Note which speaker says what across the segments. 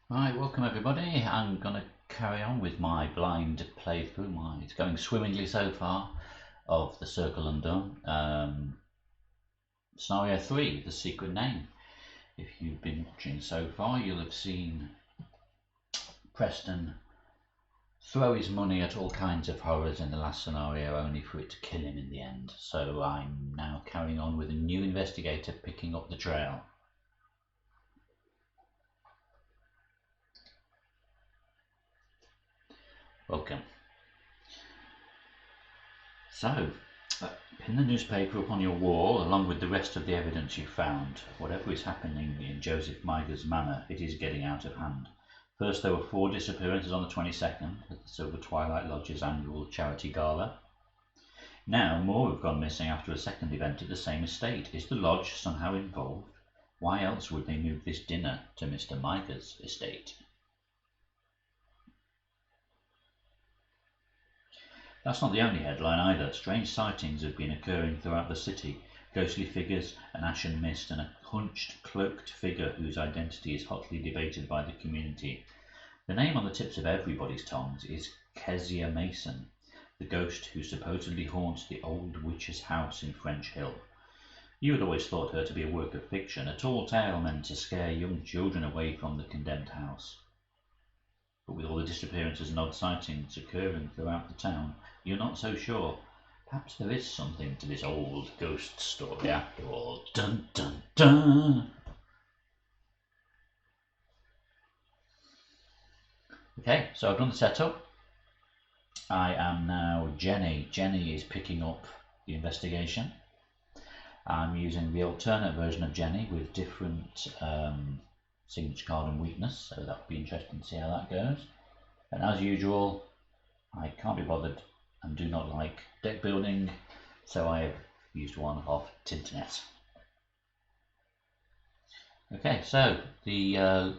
Speaker 1: Right, welcome everybody. I'm going to carry on with my blind playthrough. It's going swimmingly so far of The Circle Undone. Scenario 3, The Secret Name. If you've been watching so far, you'll have seen Preston throw his money at all kinds of horrors in the last scenario, only for it to kill him in the end. So I'm now carrying on with a new investigator picking up the trail. Welcome. So, pin the newspaper up on your wall along with the rest of the evidence you found. Whatever is happening in Joseph Meiger's manor, it is getting out of hand. First, there were 4 disappearances on the 22nd at the Silver Twilight Lodge's annual charity gala. Now, more have gone missing after a second event at the same estate. Is the lodge somehow involved? Why else would they move this dinner to Mr. Meiger's estate? That's not the only headline either. Strange sightings have been occurring throughout the city. Ghostly figures, an ashen mist, and a hunched, cloaked figure whose identity is hotly debated by the community. The name on the tips of everybody's tongues is Kezia Mason, the ghost who supposedly haunts the old witch's house in French Hill. You had always thought her to be a work of fiction, a tall tale meant to scare young children away from the condemned house. But with all the disappearances and odd sightings occurring throughout the town, you're not so sure. Perhaps there is something to this old ghost story after all. Dun dun dun! Okay, so I've done the setup. I am now Jenny. Jenny is picking up the investigation. I'm using the alternate version of Jenny with different signature card and weakness, so that will be interesting to see how that goes. And as usual, I can't be bothered and do not like deck building, so I have used one off Tinternet. Okay, so the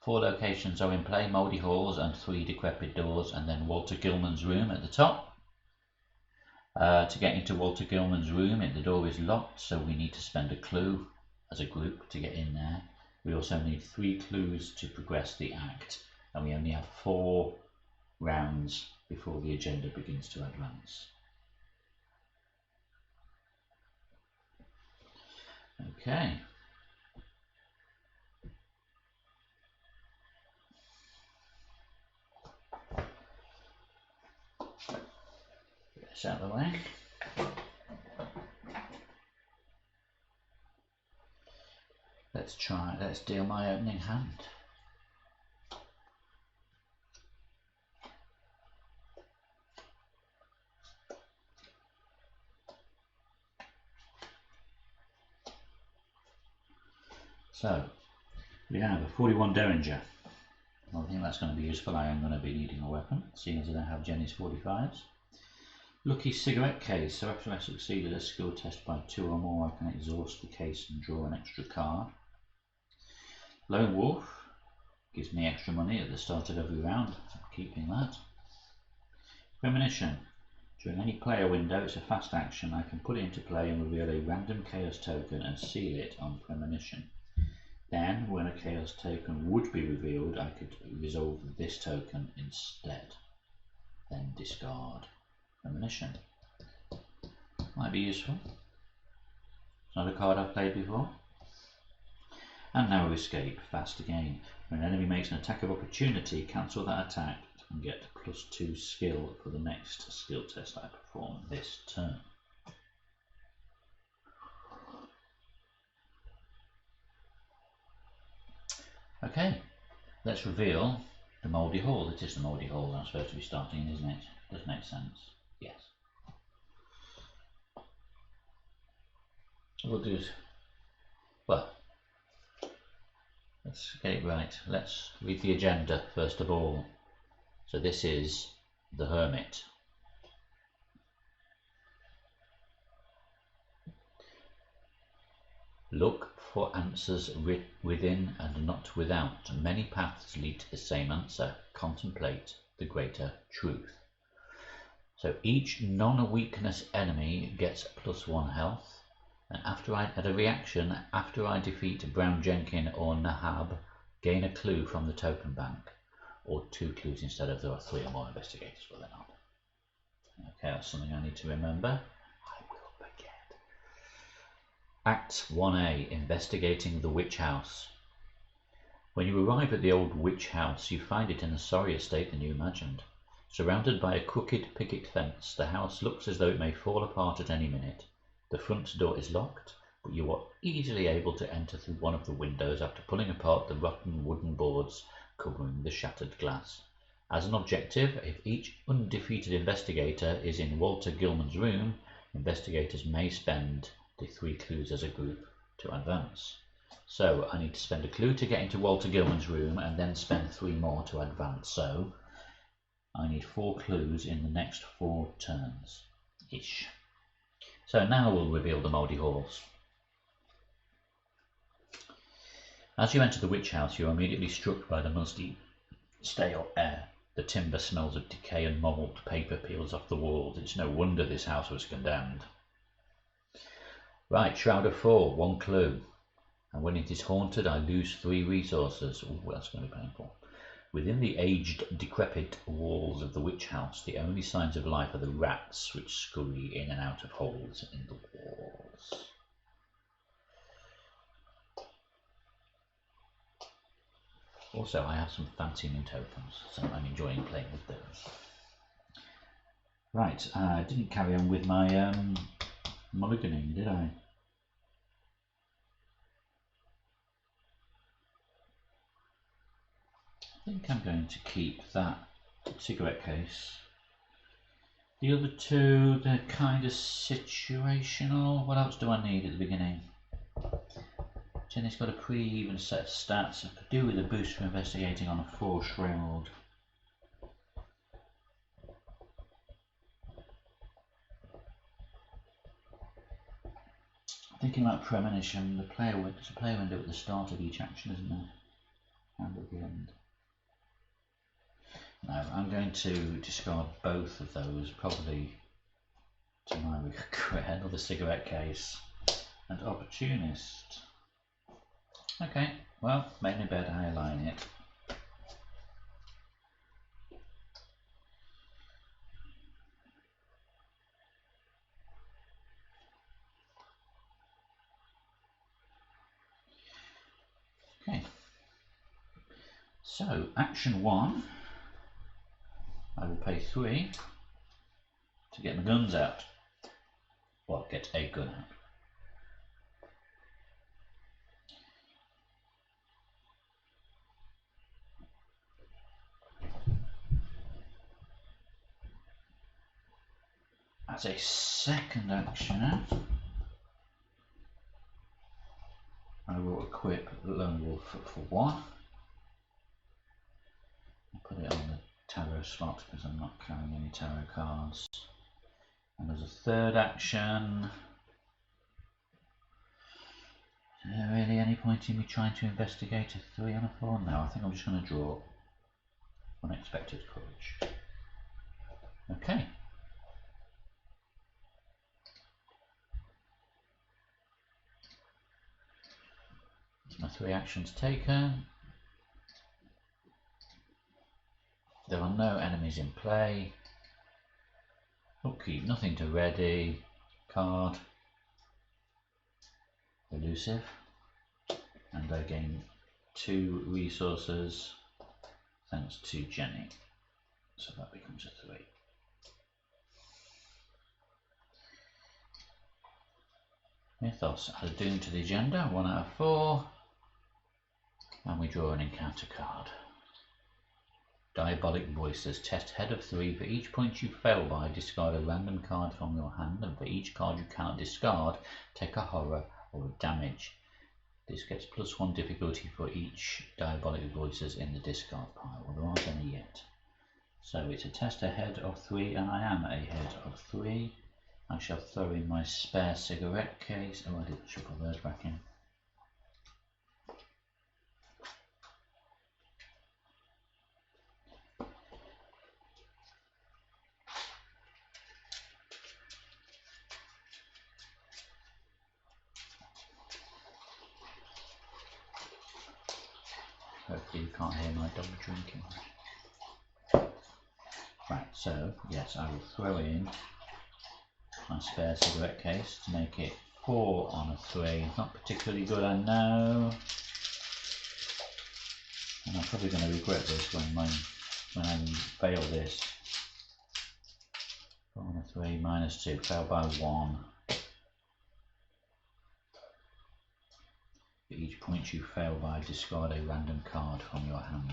Speaker 1: 4 locations are in play: Mouldy Halls and 3 decrepit doors, and then Walter Gilman's room at the top. To get into Walter Gilman's room, the door is locked, so we need to spend a clue as a group to get in there. We also need 3 clues to progress the act, and we only have 4 rounds before the agenda begins to advance. Okay. Get this out of the way. Let's deal my opening hand. So, we have a 41 Derringer. I think that's going to be useful. I am going to be needing a weapon, seeing as I don't have Jenny's 45s. Lucky cigarette case. So after I succeeded a skill test by 2 or more, I can exhaust the case and draw an extra card. Lone Wolf gives me extra money at the start of every round. I'm keeping that. Premonition. During any player window, it's a fast action. I can put it into play and reveal a random chaos token and seal it on Premonition. Then, when a chaos token would be revealed, I could resolve this token instead. Then discard Premonition. Might be useful. It's not a card I've played before. And Narrow Escape, fast again. When an enemy makes an attack of opportunity, cancel that attack and get +2 skill for the next skill test I perform this turn. Okay, let's reveal the Mouldy Hall. It is the Mouldy Hall I'm supposed to be starting in, isn't it? Does make sense. Yes. We'll do it. Well, let's get it right. Let's read the agenda first of all. So this is the Hermit. Look for answers within and not without. Many paths lead to the same answer. Contemplate the greater truth. So each non-weakness enemy gets +1 health. And after I defeat Brown Jenkin or Nahab, Gain a clue from the token bank, or 2 clues instead of there are 3 or more investigators. Well, they're not. Okay, that's something I need to remember. I will forget. Act 1A, investigating the witch house. When you arrive at the old witch house, you find it in a sorrier state than you imagined. Surrounded by a crooked picket fence, the house looks as though it may fall apart at any minute. The front door is locked, but you are easily able to enter through one of the windows after pulling apart the rotten wooden boards covering the shattered glass. As an objective, if each undefeated investigator is in Walter Gilman's room, investigators may spend the 3 clues as a group to advance. So I need to spend a clue to get into Walter Gilman's room and then spend 3 more to advance. So I need 4 clues in the next 4 turns-ish. So now we'll reveal the mouldy halls. As you enter the witch house, you are immediately struck by the musty, stale air. The timber smells of decay and mould, paper peels off the walls. It's no wonder this house was condemned. Right, Shroud of 4, 1 clue. And when it is haunted, I lose 3 resources. Oh, that's going to be painful. Within the aged, decrepit walls of the witch house, the only signs of life are the rats which scurry in and out of holes in the walls. Also, I have some fancy new tokens, so I'm enjoying playing with those. Right, I didn't carry on with my mulliganing, did I? I think I'm going to keep that cigarette case. The other 2, they're kind of situational. What else do I need at the beginning? Jenny's got a pretty even set of stats. I could do with a boost for investigating on a 4 Shroud. Thinking about premonition, there's a player window at the start of each action, isn't there? And at the end. No, I'm going to discard both of those, probably to my regret. Another cigarette case and opportunist. Okay, well, made me better highlighting it. Okay, so action 1, I will pay 3 to get my guns out. Well, get a gun out. As a second action, I will equip Lone Wolf for 1. I'll put it on the tarot slot because I'm not carrying any tarot cards. And as a third action, is there really any point in me trying to investigate a 3 and a 4? No, I think I'm just going to draw Unexpected Courage. Okay. My 3 actions taken. There are no enemies in play. Upkeep, nothing to ready. Card. Elusive. And I gain 2 resources thanks to Jenny. So that becomes a 3. Mythos add a doom to the agenda, 1 out of 4. And we draw an encounter card. Diabolic Voices. Test head of 3. For each point you fail by, discard a random card from your hand, and for each card you cannot discard, take a horror or a damage. This gets +1 difficulty for each Diabolic Voices in the discard pile. Well, there aren't any yet. So it's a test ahead of 3, and I am ahead of 3. I shall throw in my spare cigarette case. Oh, I did shuffle those back in. Hopefully you can't hear my dog drinking. Right, so yes, I will throw in my spare cigarette case to make it 4 on a 3. Not particularly good, I know. And I'm probably going to regret this when I fail this. 4 on a 3 minus 2, fail by 1. For each point you fail by, discard a random card from your hand.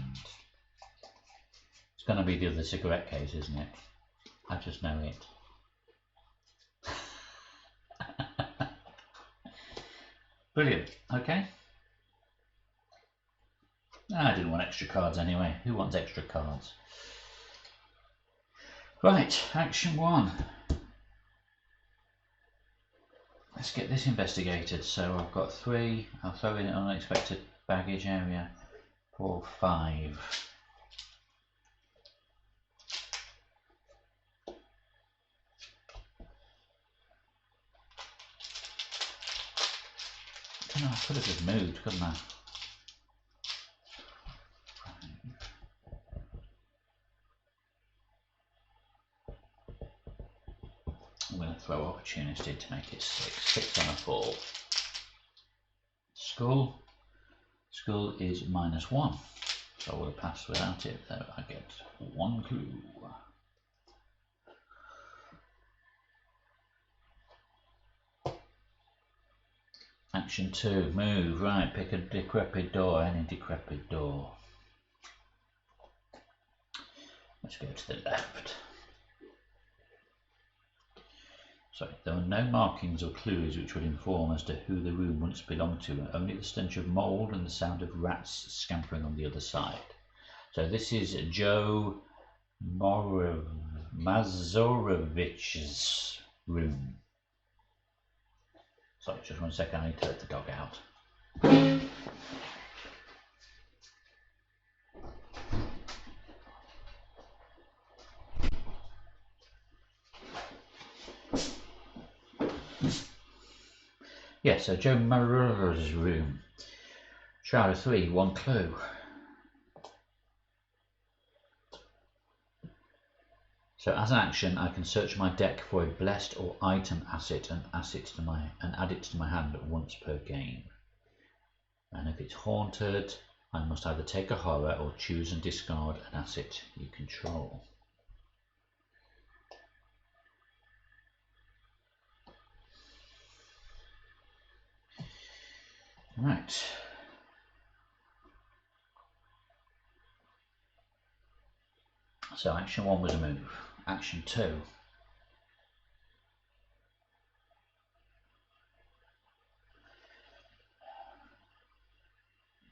Speaker 1: It's going to be the other cigarette case, isn't it? I just know it. Brilliant, okay. I didn't want extra cards anyway. Who wants extra cards? Right, action 1. Let's get this investigated. So I've got 3. I'll throw in an unexpected baggage area. 4, 5. I don't know, I could have just moved, couldn't I? I'm going to throw opportunity to make it 6. 6 on a 4. School. School is -1. So I will have passed without it, though I get 1 clue. Action 2, move, right, pick a decrepit door, any decrepit door. Let's go to the left. Sorry, there are no markings or clues which would inform as to who the room once belonged to, only the stench of mould and the sound of rats scampering on the other side. So this is Joe Mazorovich's room. Sorry, just 1 second, I need to let the dog out. Yeah, so Joe Mazorovich's room. Shroud of 3, 1 clue. So as an action, I can search my deck for a blessed or item asset and add it to my hand once per game. And if it's haunted, I must either take a horror or choose and discard an asset you control. Right. So action 1 was a move. Action 2.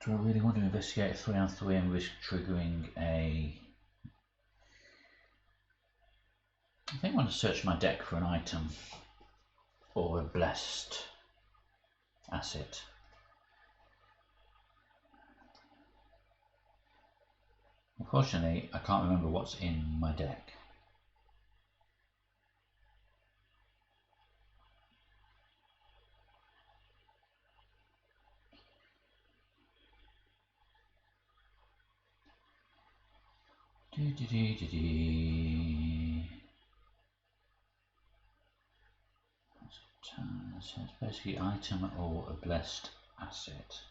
Speaker 1: Do I really want to investigate a 3 on 3 and risk triggering a... I think I want to search my deck for an item or a blessed asset. Unfortunately, I can't remember what's in my deck. So it's basically item or a blessed asset.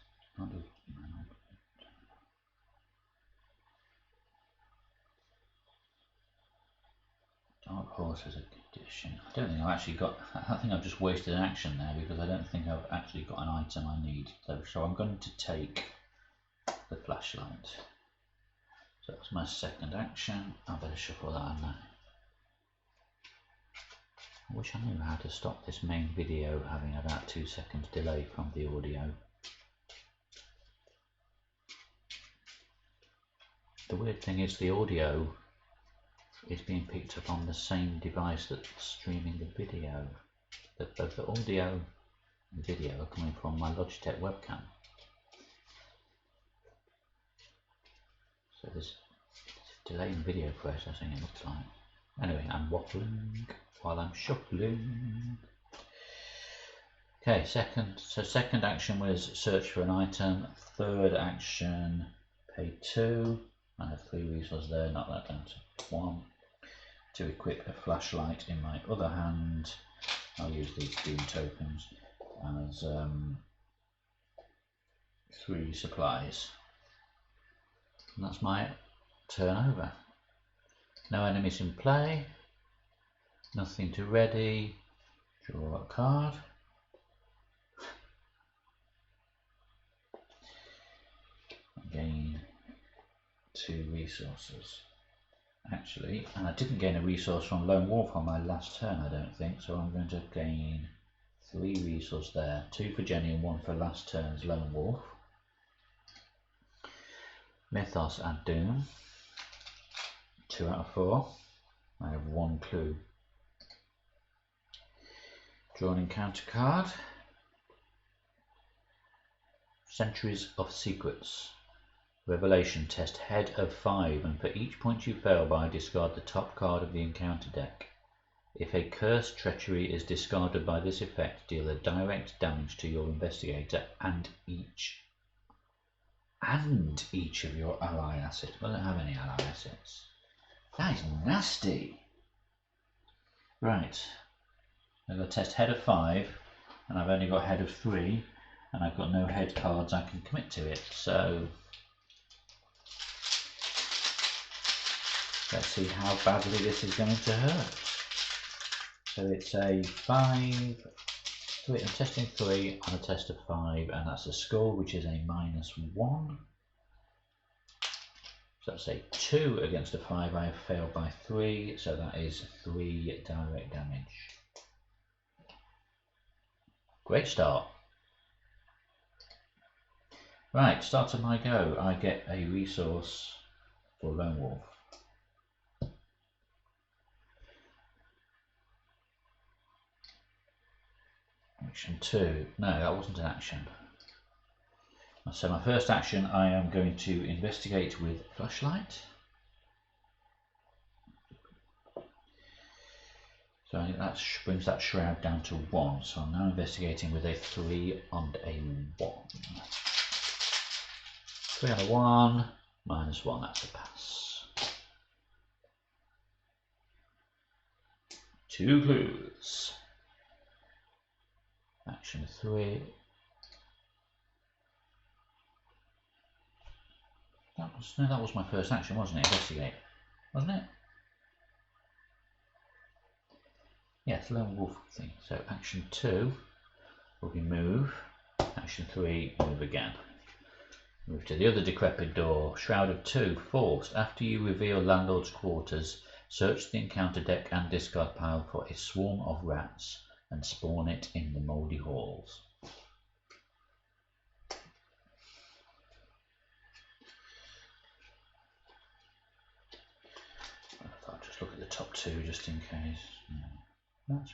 Speaker 1: Dark Horse is a condition. I don't think I've actually got. I think I've just wasted an action there because I don't think I've actually got an item I need. So I'm going to take the flashlight. So that's my second action. I better shuffle that in now. I wish I knew how to stop this main video having about 2 seconds delay from the audio. The weird thing is the audio is being picked up on the same device that's streaming the video. Both the audio and the video are coming from my Logitech webcam. So there's a delay in video processing, it looks like. Anyway, I'm waffling while I'm shuffling. Okay, second action was search for an item. Third action, pay 2. I have 3 resources there, knock that down to 1. To equip a flashlight in my other hand, I'll use these Doom tokens as 3 supplies. And that's my turn over. No enemies in play, nothing to ready, draw a card. Gain 2 resources. Actually, and I didn't gain a resource from Lone Wolf on my last turn, I don't think, so I'm going to gain 3 resources there. 2 for Jenny and 1 for last turn's Lone Wolf. Mythos and Doom. 2 out of 4. I have 1 clue. Draw an encounter card. Centuries of Secrets. Revelation, test head of 5, and for each point you fail by, discard the top card of the encounter deck. If a cursed treachery is discarded by this effect, deal a direct damage to your investigator and each of your ally assets. I don't have any ally assets. That is nasty. Right, I've got test head of 5, and I've only got head of 3, and I've got no head cards I can commit to it, so let's see how badly this is going to hurt. So it's a 5, 3, I'm testing 3 on a test of 5, and that's a score which is a -1. So that's a 2 against a 5. I have failed by 3, so that is 3 direct damage. Great start. Right, start of my go. I get a resource for Lone Wolf. Action 2. No, that wasn't an action. So my first action, I am going to investigate with flashlight. So that brings that shroud down to 1. So I'm now investigating with a 3 and a 1. 3 on a 1, -1, that's a pass. 2 clues. Action 3. That was my first action, wasn't it? Investigate, wasn't it? Yes, Lone Wolf thing. So action 2 will be move. Action 3, move again. Move to the other decrepit door. Shroud of 2, forced. After you reveal landlord's quarters, search the encounter deck and discard pile for a swarm of rats and spawn it in the mouldy halls. I'll just look at the top 2 just in case. Rats.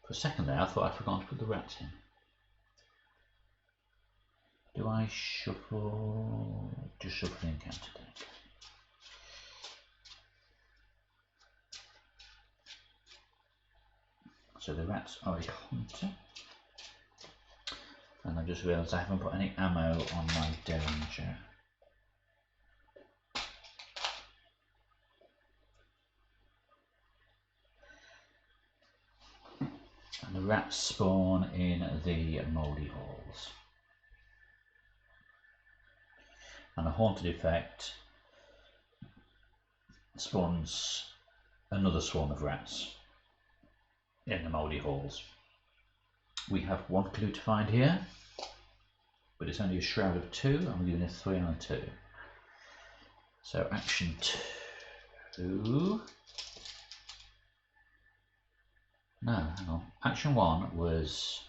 Speaker 1: For a second there, I thought I'd forgotten to put the rats in. Do I shuffle? Just shuffle the encounter deck. So the rats are a hunter. And I just realised I haven't put any ammo on my Derringer. And the rats spawn in the mouldy halls. And the haunted effect spawns another swarm of rats in the mouldy halls. We have 1 clue to find here, but it's only a shroud of 2. I'm doing a 3 on a 2. So action 2. No, hang on. Action 1 was.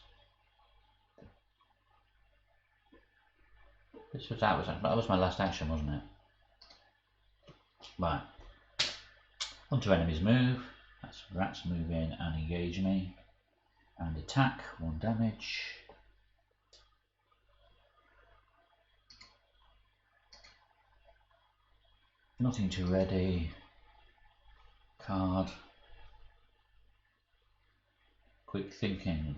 Speaker 1: That was my last action, wasn't it? Right. Hunter enemies move. That's rats move in and engage me. And attack, 1 damage. Nothing to ready. Card. Quick thinking.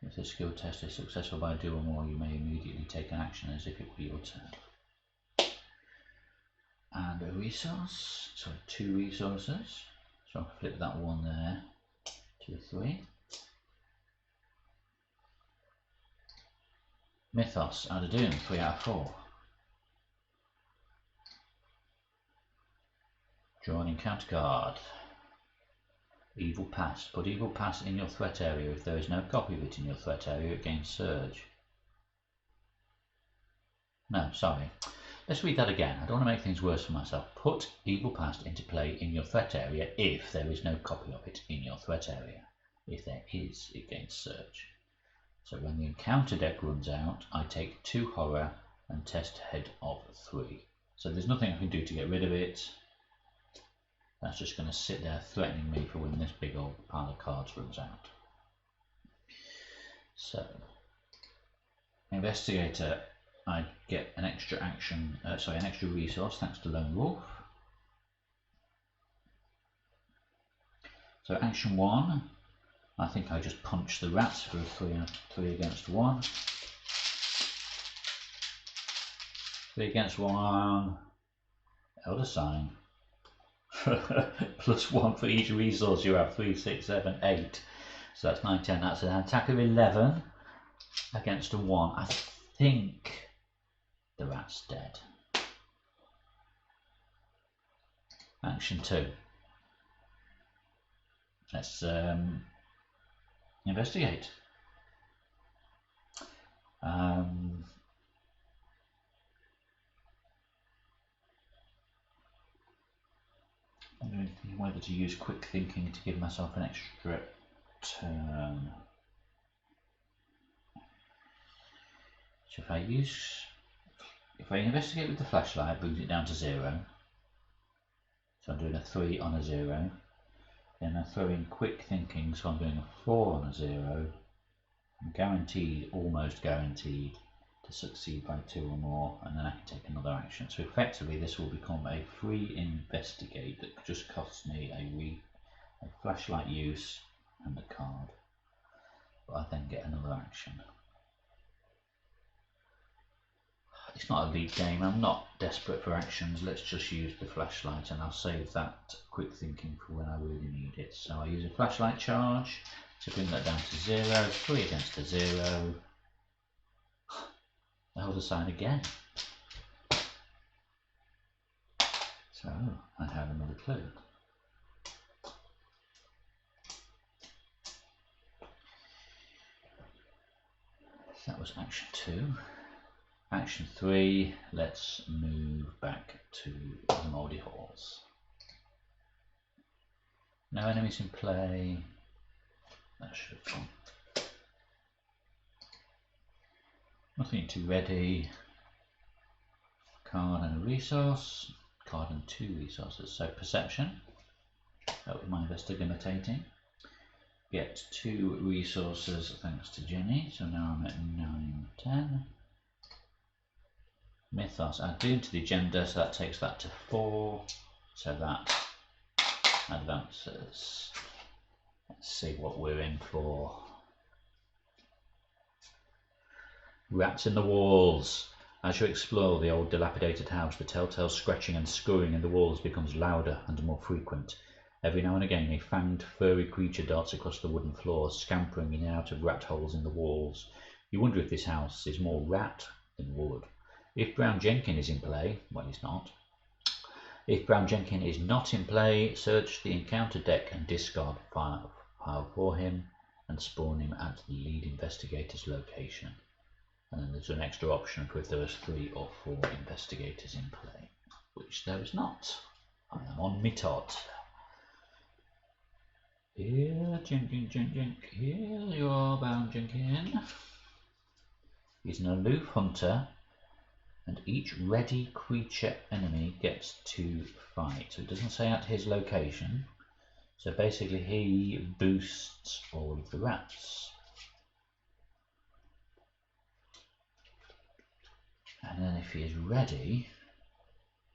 Speaker 1: If the skill test is successful by 2 or more, you may immediately take an action as if it were your turn. And a resource, so 2 resources. So I'll flip that 1 there to a 3. Mythos, Out of Doom, 3 out of 4. Draw an encounter card. Evil Pass. Put Evil Pass in your threat area. If there is no copy of it in your threat area, it gains Surge. No, sorry. Let's read that again. I don't want to make things worse for myself. Put Evil Pass into play in your threat area if there is no copy of it in your threat area. If there is, it gains Surge. So when the encounter deck runs out, I take 2 horror and test head of 3. So there's nothing I can do to get rid of it. That's just going to sit there threatening me for when this big old pile of cards runs out. So, Investigator, I get an extra action, an extra resource thanks to Lone Wolf. So action 1, I think I just punch the rats for a 3 against 1. 3 against 1, Elder Sign. +1 for each resource you have. 3, 6, 7, 8. So that's 9, 10. That's an attack of 11 against a 1. I think the rat's dead. Action 2. Let's investigate. I'm thinking whether to use quick thinking to give myself an extra turn. So if I investigate with the flashlight, it brings it down to 0. So I'm doing a 3 on a 0. Then I throw in quick thinking, so I'm doing a 4 on a 0. I'm guaranteed, almost guaranteed, to succeed by 2 or more, and then I can take another action. So effectively this will become a free investigate that just costs me a flashlight use and a card, but I then get another action. It's not a lead game, I'm not desperate for actions. Let's just use the flashlight and I'll save that quick thinking for when I really need it. So I use a flashlight charge to bring that down to 0, 3 against a 0. Elder Sign again. So I have another clue. So that was action 2. Action 3, let's move back to the Mouldy Halls. No enemies in play. That should have gone. Nothing too ready. Card and a resource. Card and 2 resources. So perception. That was my investigating. Get 2 resources thanks to Jenny. So now I'm at 9, 10. Mythos, add Doom to the agenda, so that takes that to 4. So that advances. Let's see what we're in for. Rats in the walls. As you explore the old dilapidated house, the telltale scratching and scurrying in the walls becomes louder and more frequent. Every now and again a fanged, furry creature darts across the wooden floors, scampering in and out of rat holes in the walls. You wonder if this house is more rat than wood. If Brown Jenkin is in play, well, he's not. If Brown Jenkin is not in play, search the encounter deck and discard pile for him and spawn him at the lead investigator's location. And then there's an extra option for if there is 3 or 4 investigators in play, which there is not. I am on Mitod. Here, Jenkin, here you are, Brown Jenkin. He's an aloof hunter, and each ready creature enemy gets to fight. So it doesn't say at his location. So basically he boosts all of the rats. And then if he is ready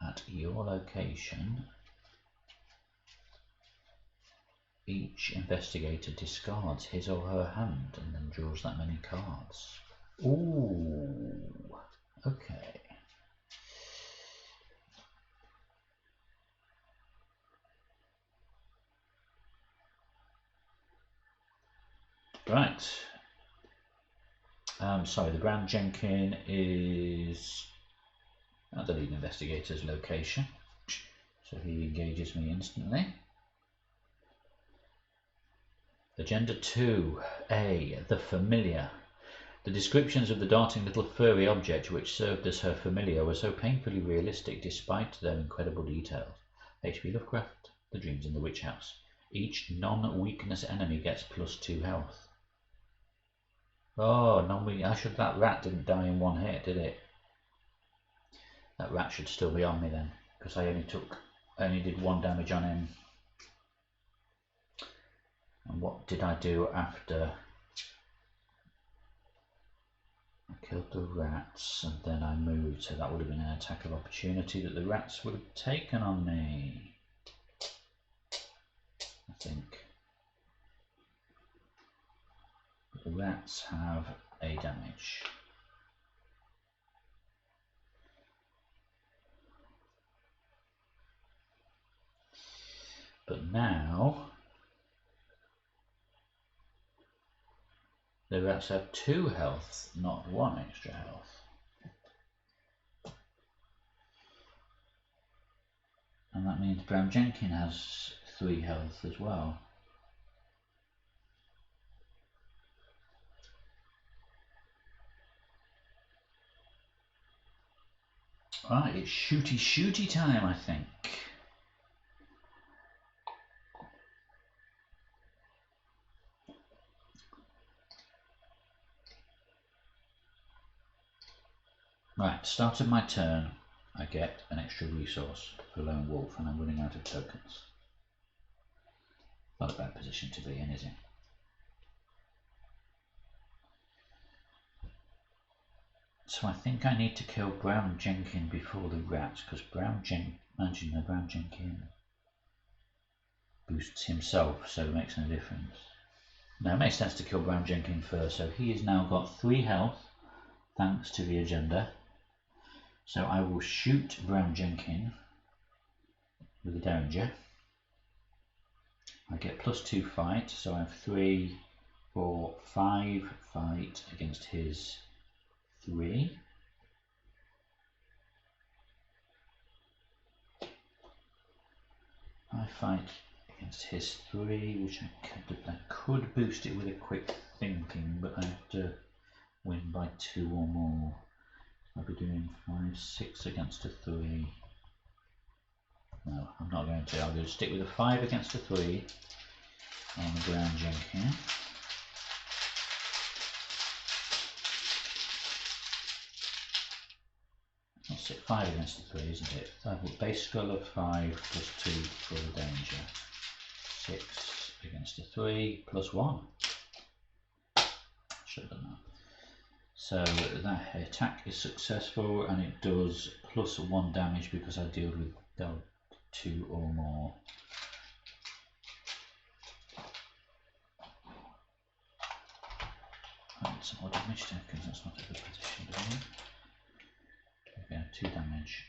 Speaker 1: at your location, Each investigator discards his or her hand and then draws that many cards. Ooh, okay. Right. Sorry, the Brown Jenkin is at the lead investigator's location, so he engages me instantly. Agenda 2A, the familiar. The descriptions of the darting little furry object which served as her familiar were so painfully realistic despite their incredible details. H.P. Lovecraft, The Dreams in the Witch House. Each non-weakness enemy gets +2 health. Oh, non-weakness. That rat didn't die in one hit, did it? That rat should still be on me then, because I only did 1 damage on him. And what did I do after I killed the rats and then I moved? So that would have been an attack of opportunity that the rats would have taken on me, I think. But the rats have a damage. But now the rats have 2 health, not 1 extra health. And that means Brown Jenkin has 3 health as well. Right, it's shooty time, I think. Right, start of my turn, I get an extra resource for Lone Wolf and I'm running out of tokens. Not a bad position to be in, is it? So I think I need to kill Brown Jenkin before the rats, because imagine the Brown Jenkin boosts himself, so it makes no difference. Now it makes sense to kill Brown Jenkin first, so he has now got 3 health, thanks to the agenda. So I will shoot Brown Jenkin with a Derringer. I get +2 fight, so I have 3, 4, 5 fight against his 3. I fight against his 3, which I could boost it with a quick thinking, but I have to win by 2 or more. I'll be doing 5, 6 against a 3. No, I'm not going to. I'll go stick with a 5 against a 3 on the Brown Jenkin. That's it, 5 against a 3, isn't it? So I've got base skull of 5 +2 for the danger. 6 against a 3 +1. Should have done that. So that attack is successful and it does +1 damage because I deal with 2 or more. Right, some more damage tokens, that's not a good position to be in. Okay, 2 damage.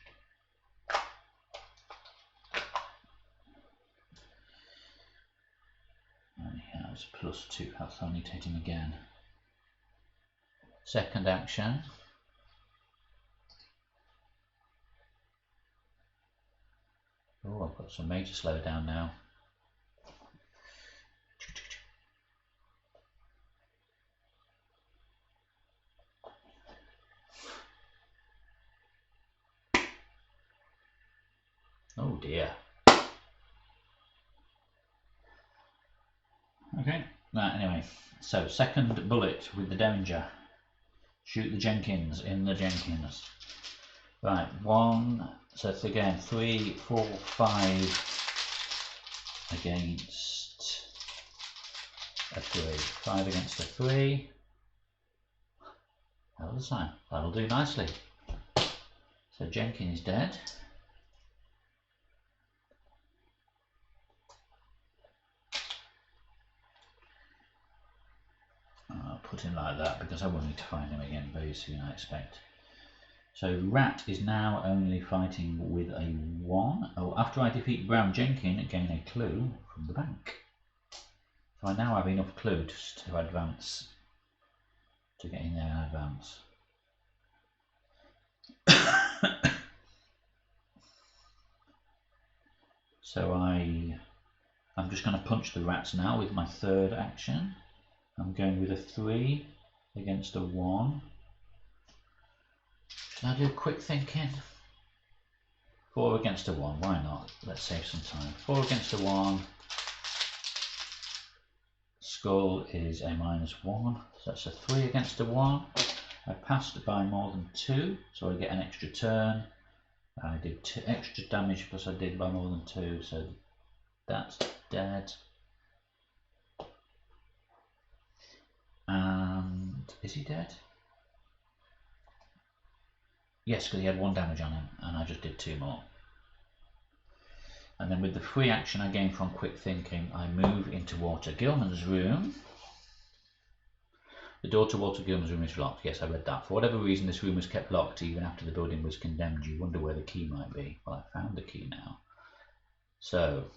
Speaker 1: And he has +2 health, I need to hit him again. Second action. Oh, I've got some major slowdown now. Oh dear. Okay, right, anyway, so second bullet with the Derringer. Shoot the Jenkins in the Jenkins. Right, 1, so it's again 3, 4, 5 against a 3. 5 against a 3. Other side. That'll do nicely. So Jenkin is dead. him like that because I will need to find him again very soon, I expect. So Rat is now only fighting with a 1. Oh, after I defeat Brown Jenkin, gain a clue from the bank. So I now have enough clues to advance, to get in there and advance. So I'm just going to punch the rats now with my third action. I'm going with a 3 against a 1. Should I do quick thinking? 4 against a 1, why not? Let's save some time. 4 against a 1. Skull is a -1, so that's a 3 against a 1. I passed by more than 2, so I get an extra turn. I did 2 extra damage plus I did by more than 2, so that's dead. And is he dead? Yes, because he had 1 damage on him, and I just did 2 more. And then with the free action I gain from quick thinking, I move into Walter Gilman's room. The door to Walter Gilman's room is locked. Yes, I read that. For whatever reason, this room was kept locked even after the building was condemned. You wonder where the key might be. Well, I found the key now. So,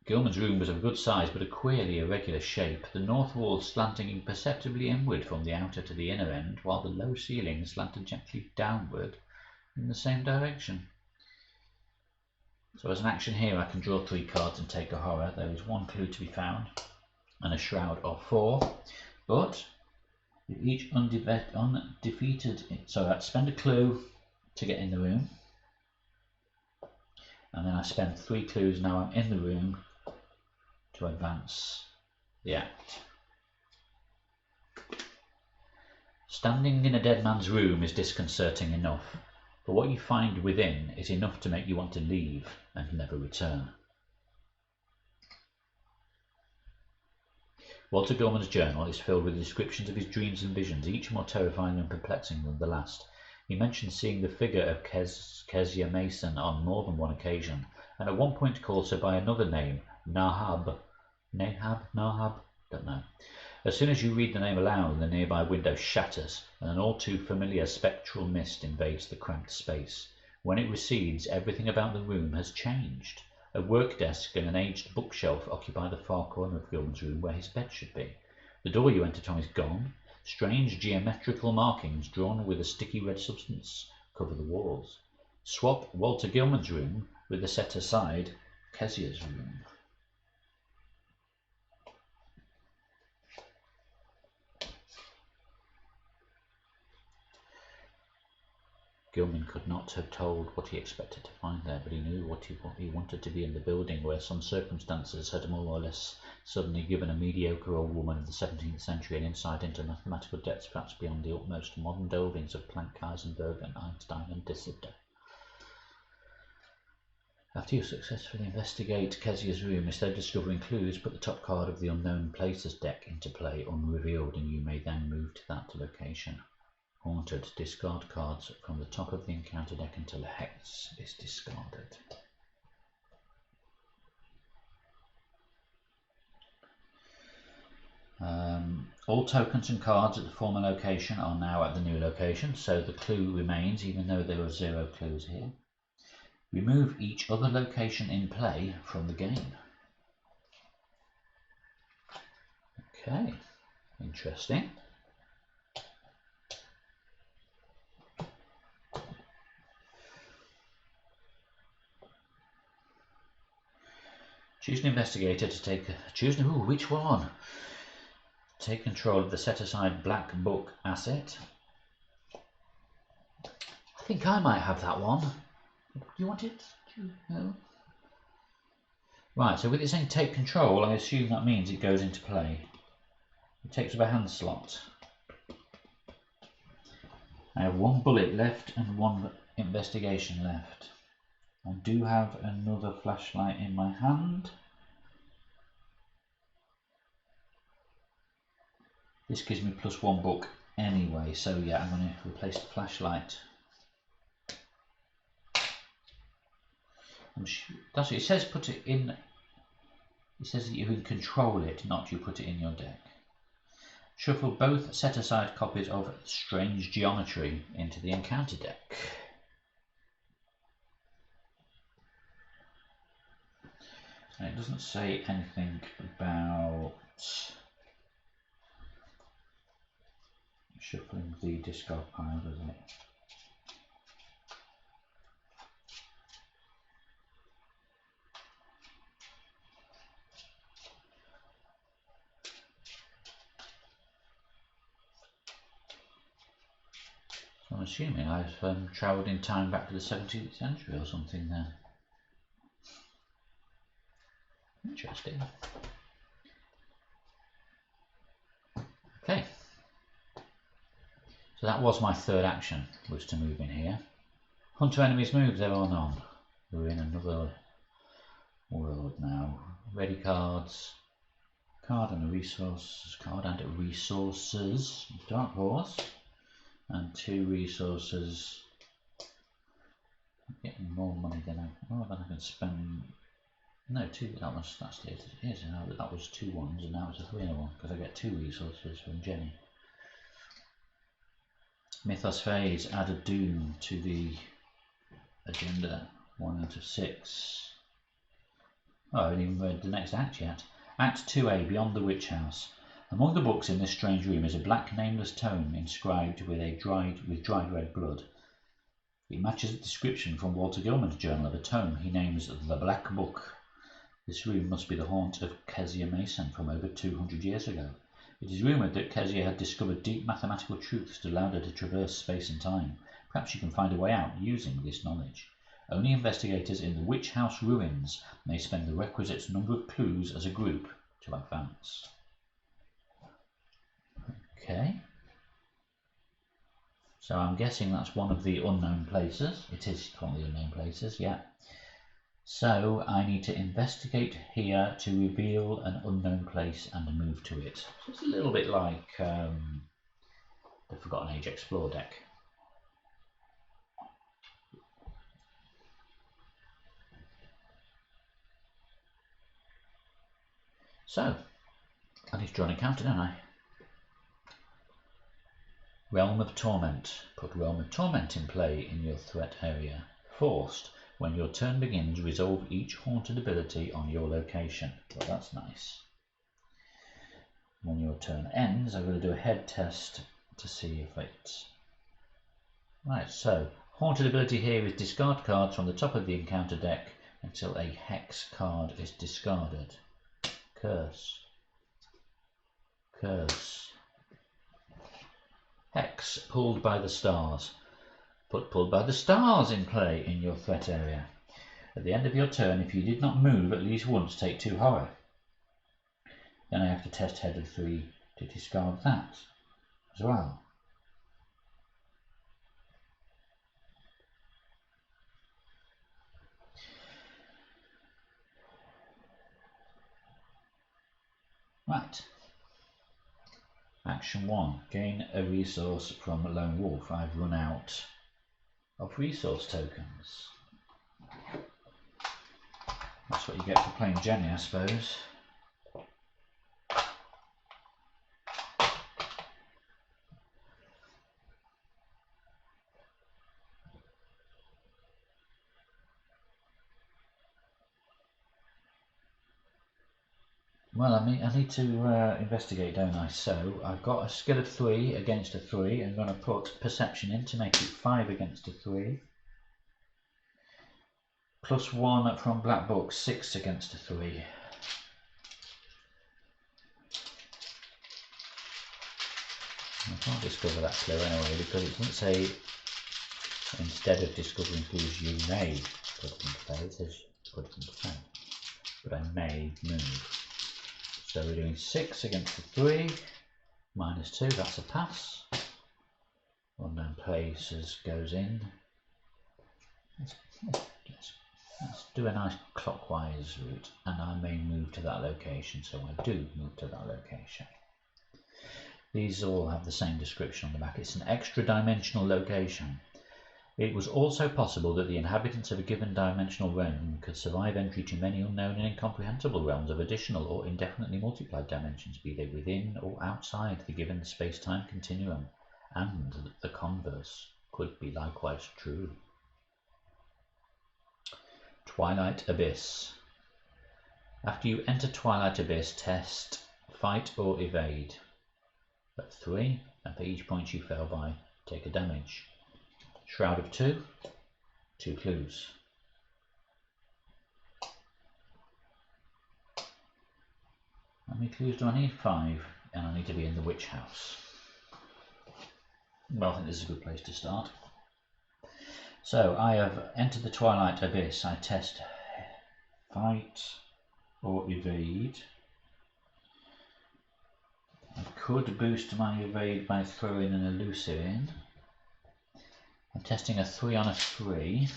Speaker 1: Gilman's room was of good size, but a queerly irregular shape, the north wall slanting imperceptibly inward from the outer to the inner end, while the low ceiling slanted gently downward in the same direction. So as an action here, I can draw 3 cards and take a horror. There is 1 clue to be found, and a shroud of 4. But if each undefeated, so I spend a clue to get in the room, and then I spend 3 clues now I'm in the room to advance the act. Standing in a dead man's room is disconcerting enough, but what you find within is enough to make you want to leave and never return. Walter Gilman's journal is filled with descriptions of his dreams and visions, each more terrifying and perplexing than the last. He mentions seeing the figure of Kezia Mason on more than one occasion, and at one point calls her by another name, Nahab. Nahab? Don't know. As soon as you read the name aloud, the nearby window shatters, and an all too familiar spectral mist invades the cramped space. When it recedes, everything about the room has changed. A work desk and an aged bookshelf occupy the far corner of Gilman's room where his bed should be. The door you entered from is gone. Strange geometrical markings drawn with a sticky red substance cover the walls. Swap Walter Gilman's room with the set aside Kezia's room. Gilman could not have told what he expected to find there, but he knew what he wanted to be in the building where some circumstances had more or less suddenly given a mediocre old woman of the 17th century an insight into mathematical depths perhaps beyond the utmost modern delvings of Planck, Heisenberg and Einstein and de Sitter. After you successfully investigate Kezia's room, instead of discovering clues, put the top card of the Unknown Places deck into play unrevealed, and you may then move to that location. Haunted, discard cards from the top of the encounter deck until a hex is discarded. All tokens and cards at the former location are now at the new location, so the clue remains even though there are 0 clues here. Remove each other location in play from the game. Okay, interesting. Choose an investigator to take. Which one? Take control of the set-aside Black Book asset. I think I might have that one. Do you want it? No. Right. So with it saying take control, I assume that means it goes into play. It takes up a hand slot. I have 1 bullet left and 1 investigation left. I do have another flashlight in my hand. This gives me +1 book anyway, so yeah, I'm going to replace the flashlight. That's what it says. Put it in. It says that you can control it, not you put it in your deck. Shuffle both set-aside copies of Strange Geometry into the encounter deck. And it doesn't say anything about shuffling the discard pile, does it? So I'm assuming I've travelled in time back to the 17th century or something then. Interesting. Okay. So that was my third action, was to move in here. Hunter enemies move, there are none. We're in another world now. Ready cards. Card and a resource. Card and a resources. Dark Horse. And 2 resources. I'm getting more money than I can spend. No, 2. That's it. It is. That was 2 ones, and now it's a 3 and a 1 because I get 2 resources from Jenny. Mythos Phase. Add a Doom to the agenda. 1 out of 6. Oh, I haven't even read the next act yet. Act 2A. Beyond the Witch House. Among the books in this strange room is a black nameless tome inscribed with dried red blood. It matches a description from Walter Gilman's journal of a tome he names the Black Book. This room must be the haunt of Kezia Mason from over 200 years ago. It is rumoured that Kezia had discovered deep mathematical truths that allowed her to traverse space and time. Perhaps she can find a way out using this knowledge. Only investigators in the Witch House ruins may spend the requisite number of clues as a group to advance. Okay. So I'm guessing that's one of the unknown places. It is one of the unknown places, yeah. So I need to investigate here to reveal an unknown place and move to it. So it's a little bit like the Forgotten Age Explore deck. So, I need to draw an encounter, don't I? Realm of Torment. Put Realm of Torment in play in your threat area. Forced. When your turn begins, resolve each haunted ability on your location. Well, that's nice. When your turn ends, I'm going to do a head test to see if it's... Right, so, haunted ability here is discard cards from the top of the encounter deck until a hex card is discarded. Curse. Curse. Hex, pulled by the stars. Put pulled by the stars in play in your threat area. At the end of your turn, if you did not move at least once, take 2 horror. Then I have to test head of 3 to discard that as well. Right. Action 1. Gain a resource from Lone Wolf. I've run out of resource tokens. That's what you get for playing Jenny, I suppose. Well, I need to investigate, don't I? So I've got a skill of 3 against a 3. I'm going to put perception in to make it 5 against a 3. Plus 1 from Black Book, 6 against a 3. I can't discover that clue anyway because it doesn't say instead of discovering clues you may put them to play. It says put them to play. But I may move. So we're doing 6 against the 3, minus 2, that's a pass. Unknown places goes in. Let's do a nice clockwise route, and I may move to that location, so I do move to that location. These all have the same description on the back. It's an extra dimensional location. It was also possible that the inhabitants of a given dimensional realm could survive entry to many unknown and incomprehensible realms of additional or indefinitely multiplied dimensions, be they within or outside the given space-time continuum, and the converse could be likewise true. Twilight Abyss. After you enter Twilight Abyss, test Fight or Evade at 3, and for each point you fail by, take a damage. Shroud of 2, 2 clues. How many clues do I need? 5, and I need to be in the witch house. Well, I think this is a good place to start. So I have entered the Twilight Abyss. I test Fight or Evade. I could boost my Evade by throwing an Elusive in. I'm testing a 3 on a 3.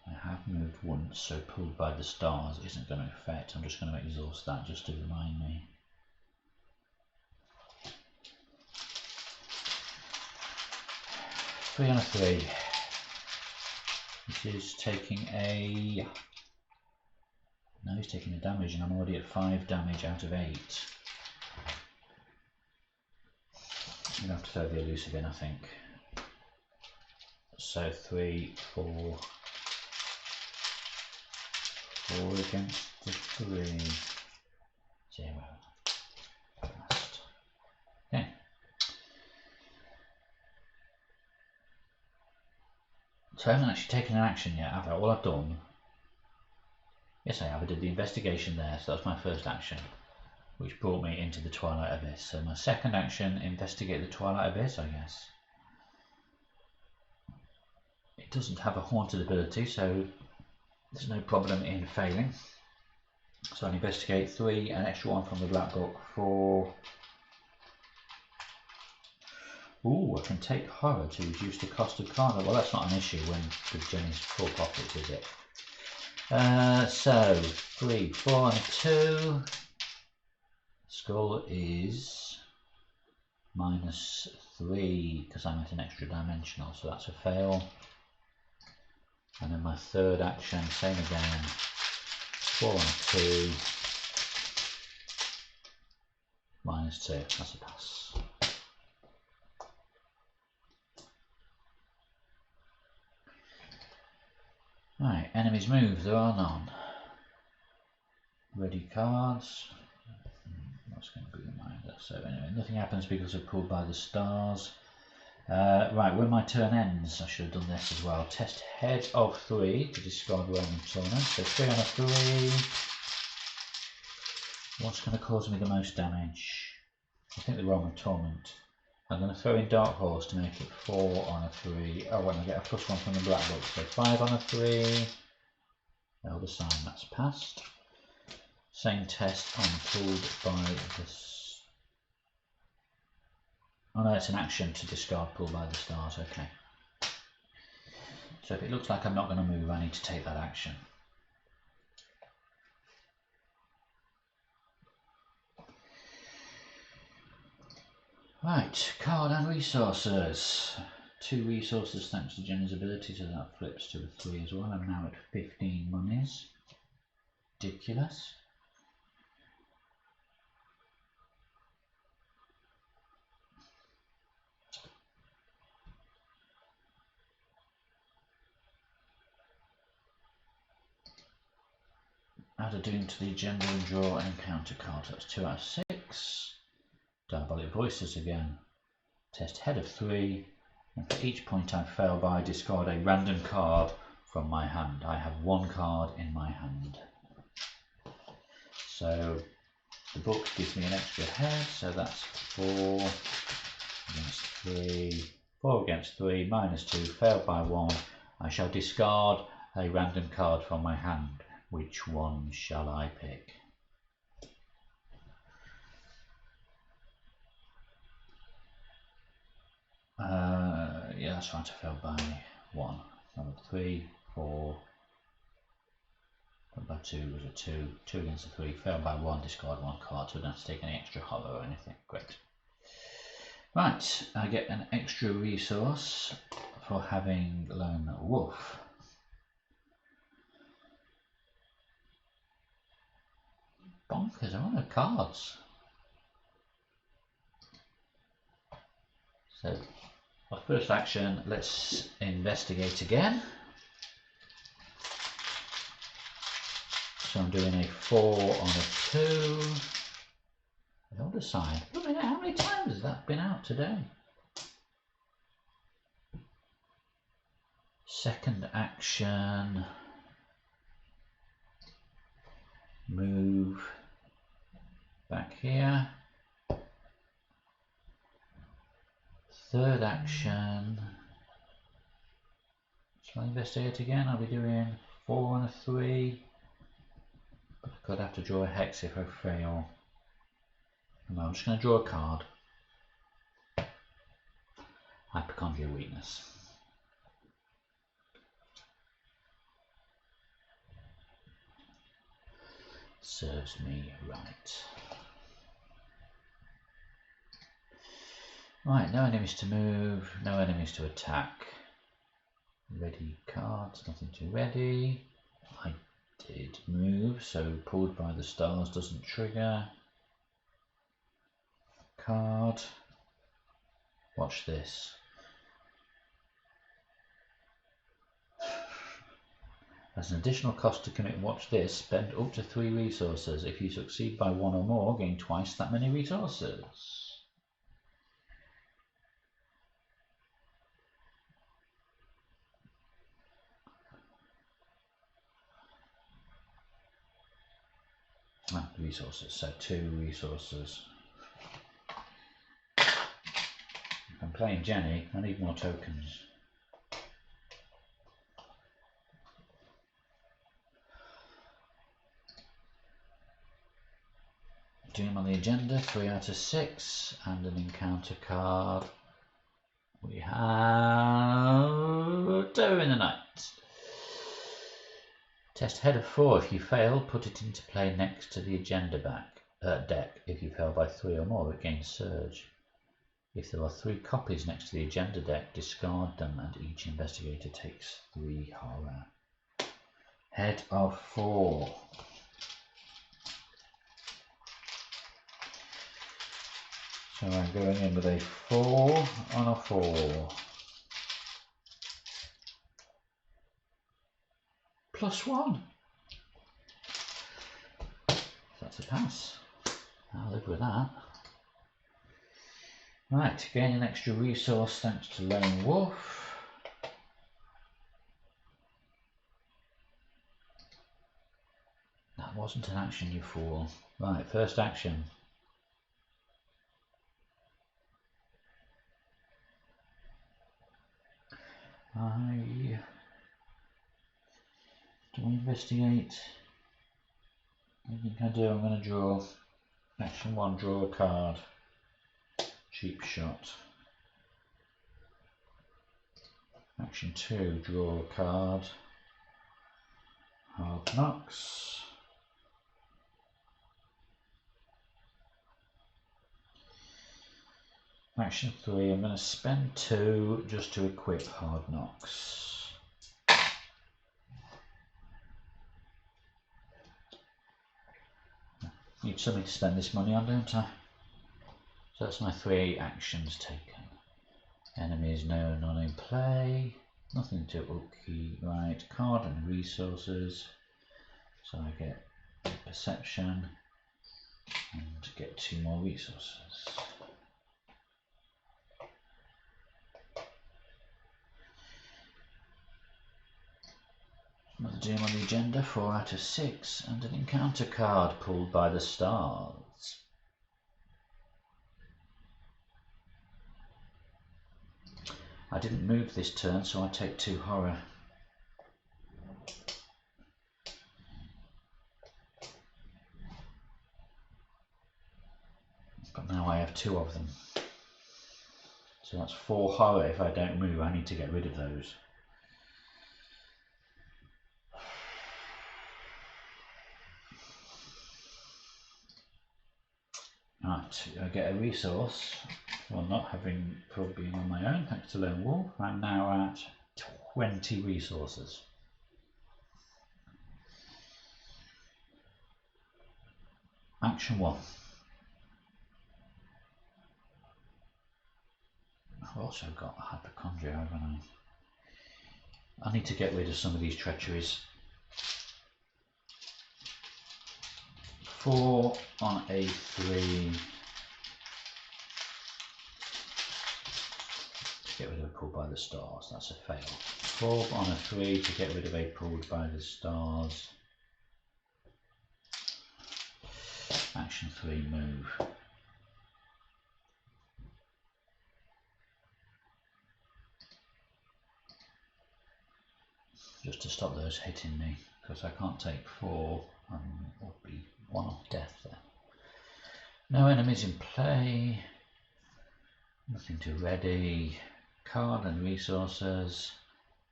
Speaker 1: I have moved once, so Pulled by the Stars isn't going to affect. I'm just going to exhaust that just to remind me. Three on a 3. This is taking a... No, he's taking a damage, and I'm already at 5 damage out of 8. I'm going to have to throw the Elusive in, I think. So 3, 4... 4 against the 3. 0. Last. Okay. So I haven't actually taken an action yet, have I? All I've done... Yes, I have. I did the investigation there, so that's my first action, which brought me into the Twilight Abyss. So my second action, investigate the Twilight Abyss, I guess. It doesn't have a haunted ability, so there's no problem in failing. So I investigate 3, an extra 1 from the Black Book for... Ooh, I can take horror to reduce the cost of karma. Well, that's not an issue when with Jenny's full pockets, is it? So 3, 4 on a 2. Score is -3 because I'm at an extra dimensional, so that's a fail. And then my third action, same again. 4 on a 2. -2. That's a pass. Right, enemies move, there are none. Ready cards. That's going to be a reminder. So anyway, nothing happens because of Pulled by the Stars. Right, when my turn ends, I should have done this as well. Test Head of 3 to discard Roman Torment. So 3 on a 3. What's going to cause me the most damage? I think the Roman Torment. I'm going to throw in Dark Horse to make it 4 on a 3. Oh, when I get a +1 from the Black Book. So 5 on a 3. Elder Sign, that's passed. Same test on Pulled by the... Oh no, it's an action to discard Pulled by the Stars, okay. So if it looks like I'm not going to move, I need to take that action. Right, card and resources. 2 resources thanks to Jenny's ability, so that flips to a 3 as well. I'm now at 15 monies. Ridiculous. Add a Doom to the agenda and draw an encounter card. That's 2 out of 6. Diabolic Voices again. Test Head of 3. And for each point I fail by, discard a random card from my hand. I have 1 card in my hand. So the book gives me an extra head, so that's 4 against 3. 4 against 3, -2, failed by 1. I shall discard a random card from my hand. Which one shall I pick? Yeah, that's right, I failed by 1. Number 3, 4, By 2 was a 2. 2 against a 3. Failed by 1. Discard 1 card. So I don't have to take any extra horror or anything. Great. Right. I get an extra resource for having Lone Wolf. Bonkers. I want no cards. So, our first action, let's investigate again. So I'm doing a 4 on a 2. The other side. Look at how many times has that been out today? Second action. Move back here. Third action. Shall I investigate again? I'll be doing 4 on a 3. But I could have to draw a hex if I fail. No, I'm just going to draw a card. Hypochondria weakness. Serves me right. Right, no enemies to move, no enemies to attack. Ready cards, nothing too ready. I did move, so pulled by the stars doesn't trigger. Card. Watch this. As an additional cost to commit watch this, spend up to 3 resources. If you succeed by 1 or more, gain twice that many resources. Resources, so 2 resources. If I'm playing Jenny, I need more tokens. Doom on the agenda, 3 out of 6, and an encounter card. We have Terror in the Night. Test head of 4. If you fail, put it into play next to the agenda deck. If you fail by 3 or more, it gains Surge. If there are 3 copies next to the agenda deck, discard them and each investigator takes 3 horror. Head of 4. So I'm going in with a 4 on a 4. +1. That's a pass. I'll live with that. Right, gain an extra resource thanks to Lone Wolf. That wasn't an action, you fool. Right, first action. Do I investigate? I think I do. I'm going to draw. Action 1, draw a card. Cheap shot. Action 2, draw a card. Hard knocks. Action 3, I'm going to spend 2 just to equip Hard Knocks. Need something to spend this money on, don't I? So that's my 3 actions taken. Enemies no not in play. Nothing to upkeep. Right, card and resources. So I get perception and get 2 more resources. Another Doom on the agenda, 4 out of 6, and an encounter card pulled by the stars. I didn't move this turn, so I take 2 horror. But now I have 2 of them. So that's 4 horror if I don't move. I need to get rid of those. Right, I get a resource for not having been on my own, thanks to Lone Wolf. I'm now at 20 resources. Action 1. I've also got hypochondria, haven't I need to get rid of some of these treacheries. 4 on A3 to get rid of a pulled by the stars, that's a fail. 4 on a 3 to get rid of a pulled by the stars. Action 3, move. Just to stop those hitting me, because I can't take 4 and would be 1 off death there. No enemies in play, nothing to ready. Card and resources.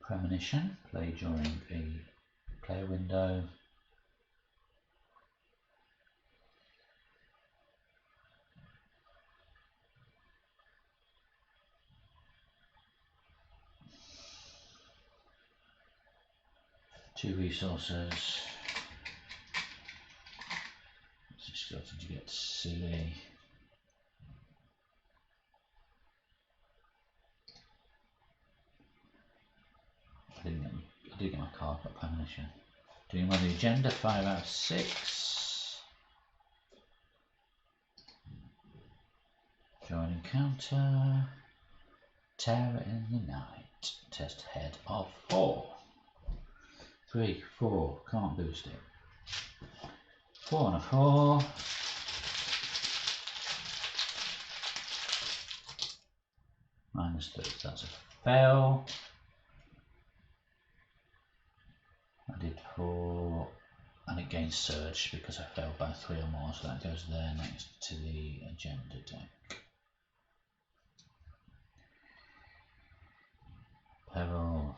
Speaker 1: Premonition, play during a player window. Two resources. This is starting to get silly. I did get my card, but premonition. Doing on the agenda, 5 out of 6. Join encounter. Terror in the night. Test head of 4. 3, 4, can't boost it. 4 on a 4. -3, that's a fail. I did 4, and it gains surge because I failed by 3 or more, so that goes there next to the agenda deck. Peril.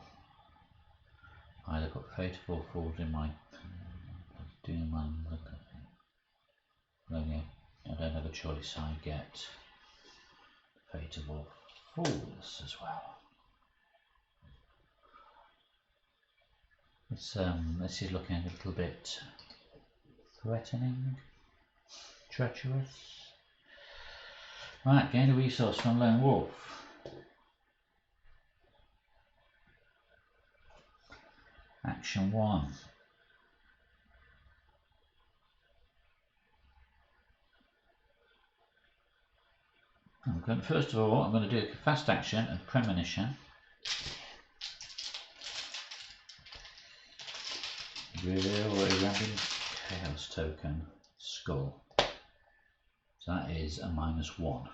Speaker 1: Either put Fateful Falls in my doom and I don't have a choice, I get Fateful Fools as well. This is looking a little bit threatening, treacherous. Right, gain a resource from Lone Wolf. Action 1. First of all, I'm going to do a fast action of Premonition. Reveal a random chaos token, Skull. So that is a -1.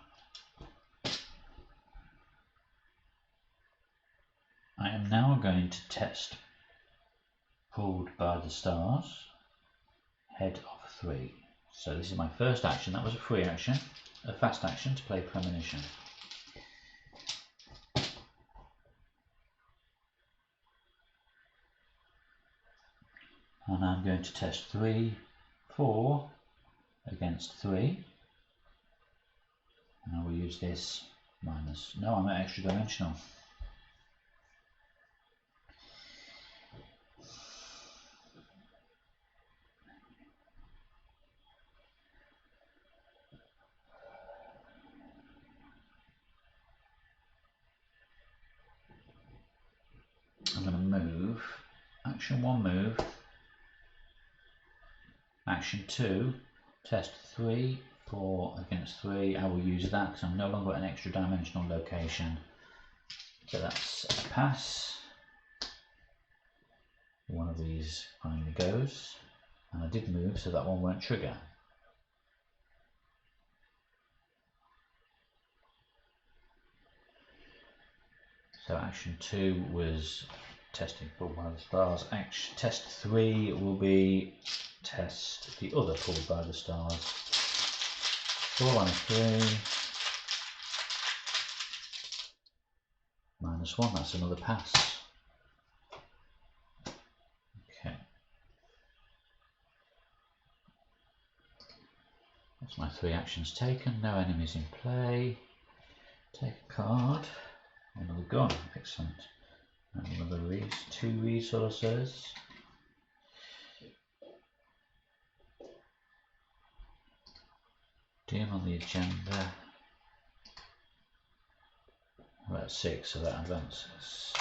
Speaker 1: I am now going to test Pulled by the Stars, head of 3. So this is my first action. That was a free action, a fast action to play Premonition. And I'm going to test 3, 4 against 3. And I will use this minus. No, I'm at extra dimensional. I'm going to move. Action 1, move. Action 2, test 3, 4 against 3. I will use that because I'm no longer at an extra dimensional location. So that's a pass. One of these finally goes. And I did move, so that one won't trigger. So action 2 was testing Pulled by the Stars. Test 3 will be test the other Pulled by the Stars. 4 on a 3. -1, that's another pass. Okay. That's my 3 actions taken, no enemies in play. Take a card. Another gun, excellent. And another 2 resources. Doom on the agenda. We're at 6, so that advances.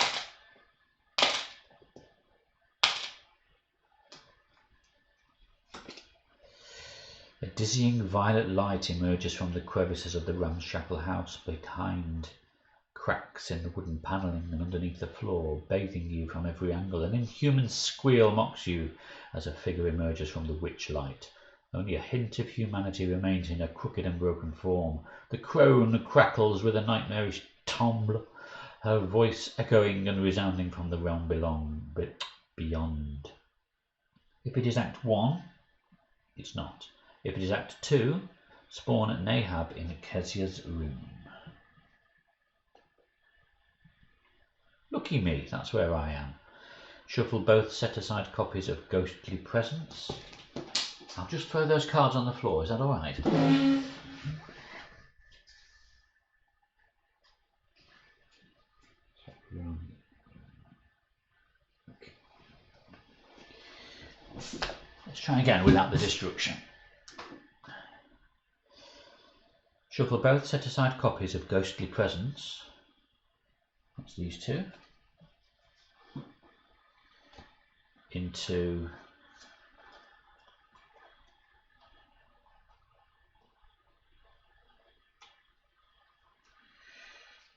Speaker 1: A dizzying violet light emerges from the crevices of the ramshackle house, behind cracks in the wooden panelling and underneath the floor, bathing you from every angle. An inhuman squeal mocks you as a figure emerges from the witch light. Only a hint of humanity remains in her crooked and broken form. The crone crackles with a nightmarish timbre, her voice echoing and resounding from the realm beyond. If it is Act 1, it's not. If it is Act 2, spawn at Nahab in Kezia's room. Lucky me, that's where I am. Shuffle both set-aside copies of Ghostly Presence. I'll just throw those cards on the floor, is that alright? Okay. Let's try again without the destruction. Shuffle both set-aside copies of Ghostly Presence. That's these 2. Into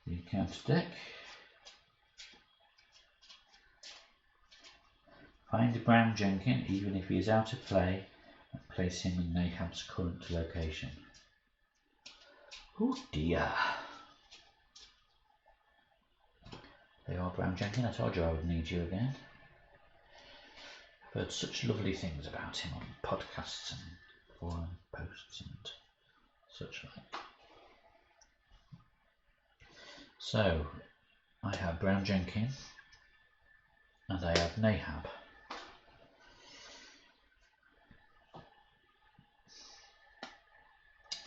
Speaker 1: the encounter deck. Find Brown Jenkin, even if he is out of play, and place him in Nahab's current location. Oh dear. There you are, Brown Jenkin. I told you I would need you again. I've heard such lovely things about him on podcasts and forum posts and such like. So, I have Brown Jenkin and I have Nahab.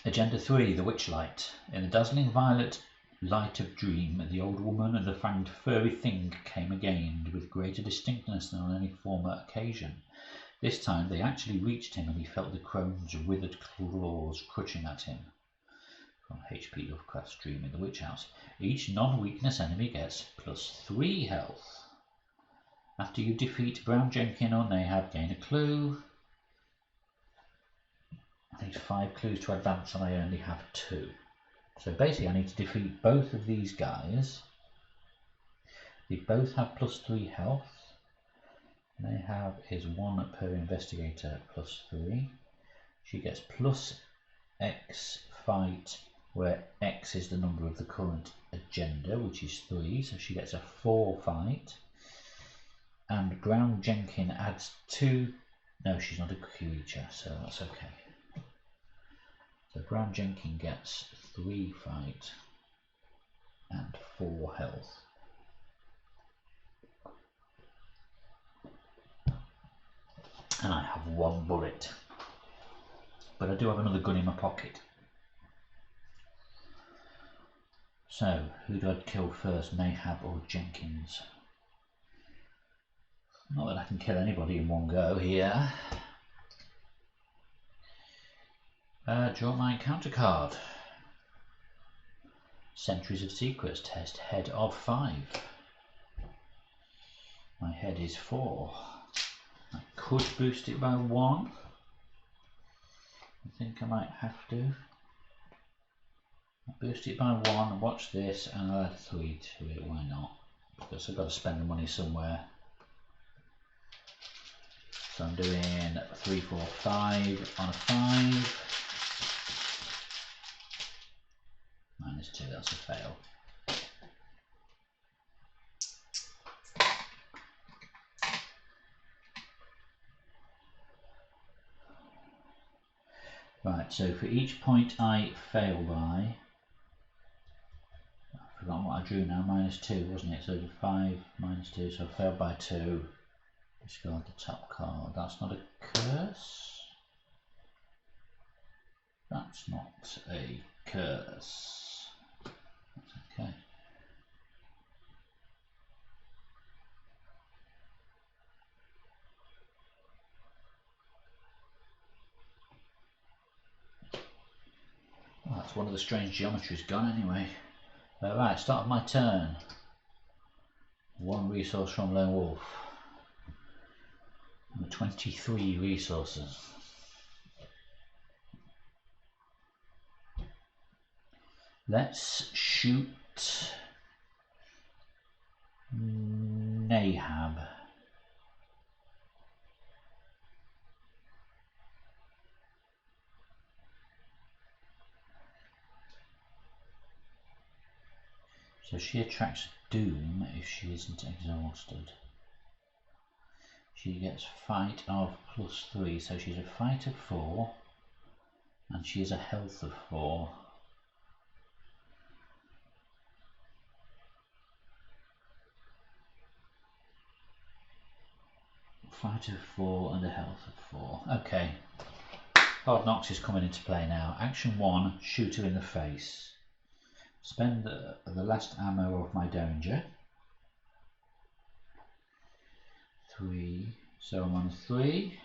Speaker 1: Agenda 3, the Witchlight. In the dazzling violet light of dream, the old woman and the fanged furry thing came again, with greater distinctness than on any former occasion. This time they actually reached him, and he felt the crone's withered claws clutching at him. From H.P. Lovecraft's Dream in the Witch House. Each non-weakness enemy gets +3 health. After you defeat Brown Jenkin or Nahab, gain a clue. I need 5 clues to advance and I only have 2. So basically I need to defeat both of these guys. They both have +3 health. Nahab is 1 per investigator +3. She gets +X fight, where X is the number of the current agenda, which is 3, so she gets a 4 fight. And Brown Jenkin adds 2. No, she's not a creature, so that's okay. So Brown Jenkin gets 3 fight and 4 health. And I have 1 bullet. But I do have another gun in my pocket. So, who do I kill first, Nahab or Jenkins? Not that I can kill anybody in one go here. Draw my encounter card. Centuries of Secrets, test head of 5. My head is 4. I could boost it by 1. I think I might have to. I'll boost it by 1, watch this, and I'll add 3 to it, why not? Because I've got to spend the money somewhere. So I'm doing 3, 4, 5 on a 5. -2, that's a fail. Right, so for each point I fail by, I've forgotten what I drew now, -2 wasn't it? So 5 -2, so I failed by 2. Discard the top card. That's not a curse. That's not a curse. That's okay. Well, that's one of the strange geometries gone anyway. Right, start of my turn. One resource from Lone Wolf. And 23 resources. Let's shoot Nahab. So she attracts doom if she isn't exhausted. She gets fight of +3, so she's a fight of 4 and she is a health of 4. Fight of 4 and a health of 4. Okay. Hard Knocks is coming into play now. Action 1, shoot her in the face. Spend the last ammo of my Derringer. 3. So I'm on 3,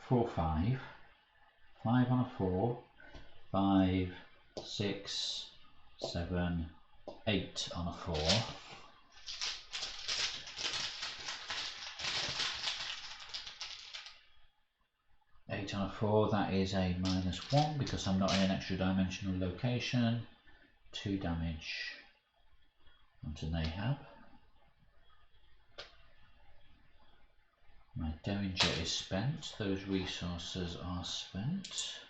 Speaker 1: 4, 5. 5 on a 4. 5, 6, 7, 8 on a 4. 8 on a 4, that is a -1 because I'm not in an extra dimensional location. 2 damage onto Nahab. My Derringer is spent, those resources are spent.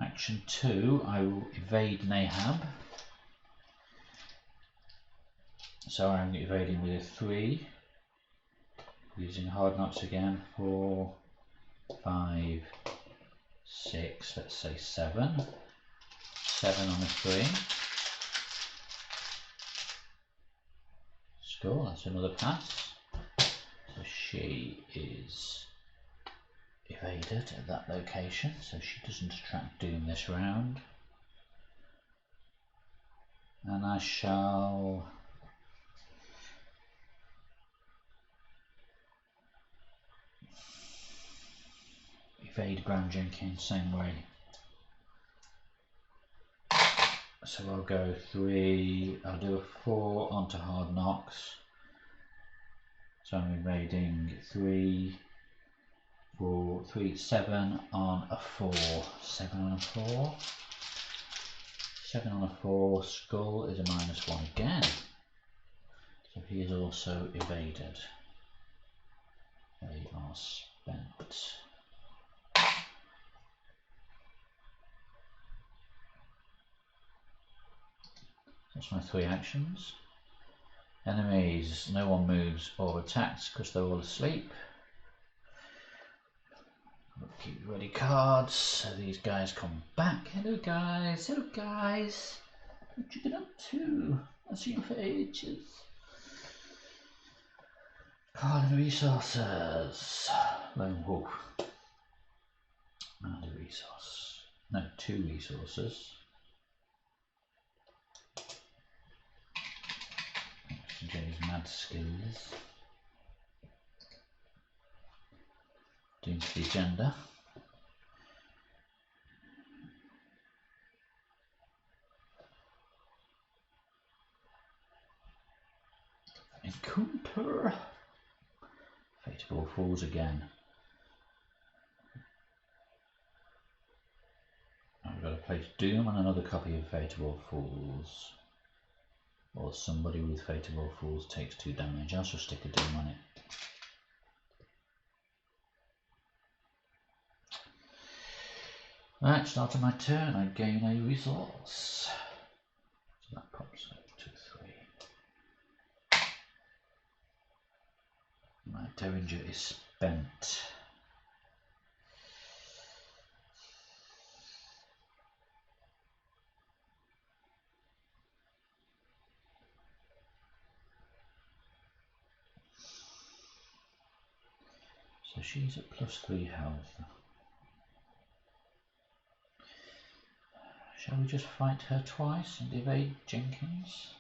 Speaker 1: Action 2, I will evade Nahab. So I'm evading with a 3. Using Hard Knocks again. 4, 5, 6, let's say 7. 7 on a 3. Score, that's another pass. So she is evaded at that location, so she doesn't attract doom this round. And I shall evade Brown Jenkins same way. So I'll go 3, I'll do a 4 onto Hard Knocks. So I'm evading 3, 4, 3, 7 on a 4. 7 on a 4. 7 on a 4, Skull is a -1 again. So he is also evaded. They are spent. That's my 3 actions. Enemies, no one moves or attacks because they're all asleep. Keep ready cards, so these guys come back. Hello guys, hello guys. What you been up to? I've seen you for ages. Card and resources. Lone Wolf. And a resource. No, 2 resources. Jenny's mad skills. Doing the agenda. Encounter. Fateable Falls again. I've got to place Doom on another copy of Fateable Falls. Or somebody with Fateable Falls takes 2 damage. I'll just stick a Doom on it. Right, start of my turn, I gain a resource. So that pops up to 3. My Derringer is spent. So she's at +3 health. Shall we just fight her twice and evade Jenkins?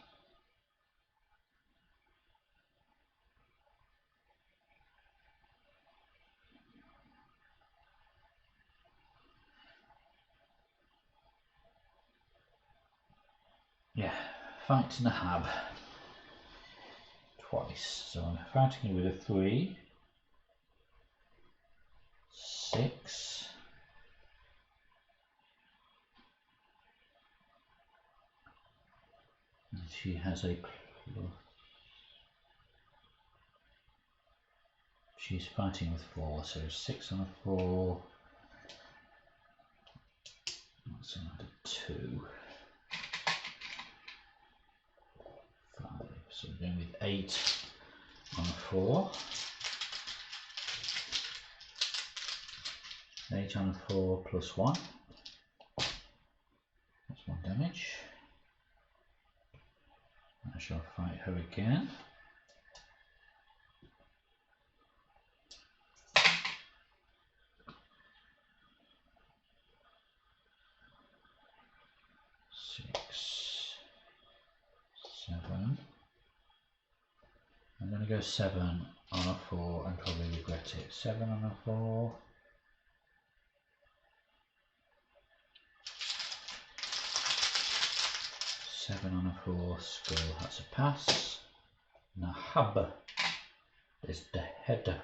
Speaker 1: Yeah, fight Nahab twice. So I'm fighting with a 3, 6, and she has a plus. She's fighting with 4, so 6 on a 4. That's another 2. 5. So we're going with 8 on a 4. 8 on a 4 plus 1. That's 1 damage. I shall fight her again. Six, 7. I'm going to go 7 on a 4 and probably regret it. 7 on a 4. 7 on a 4, skull, that's a pass. Nahab is the header.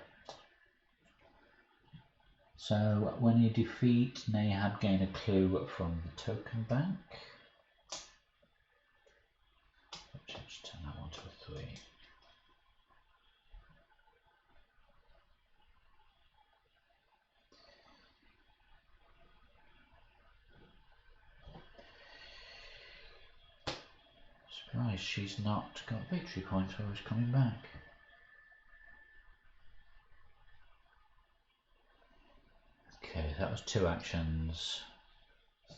Speaker 1: So when you defeat Nahab, gain a clue from the token bank. Let's turn that one to a 3. Surprised she's not got victory points while he's coming back. Okay, that was 2 actions.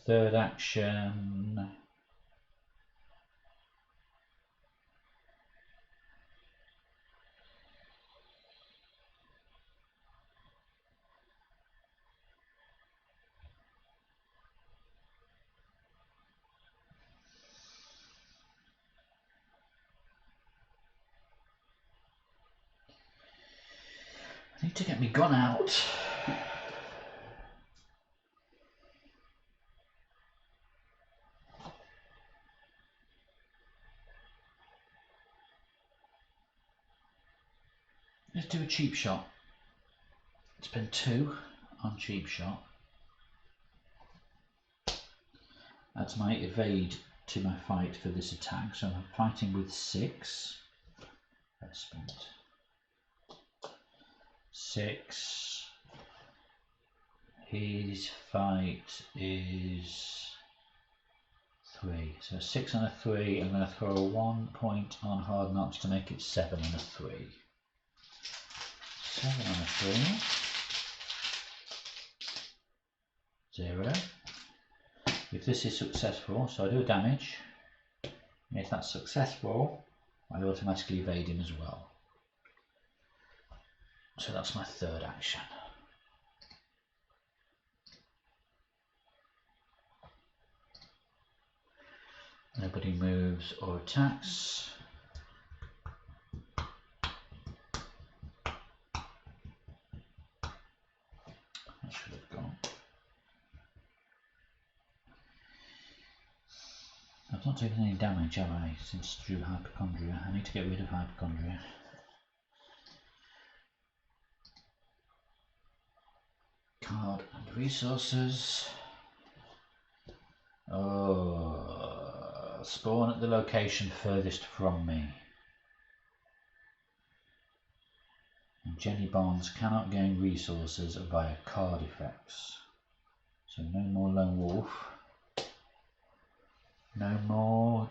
Speaker 1: Third action. I need to get my gun out. Let's do a cheap shot. Spend 2 on cheap shot. That's my evade to my fight for this attack. So I'm fighting with 6. Let's spend 6. His fight is 3. So 6 on a 3. I'm going to throw 1 point on hard knocks to make it 7 on a 3. 7 on a 3. 0. If this is successful, so I do damage. And if that's successful, I automatically evade him as well. So that's my third action. Nobody moves or attacks. I should have gone. I've not taken any damage, have I, since through hypochondria? I need to get rid of hypochondria. Card and resources. Oh, spawn at the location furthest from me. And Jenny Barnes cannot gain resources via card effects. So no more lone wolf. No more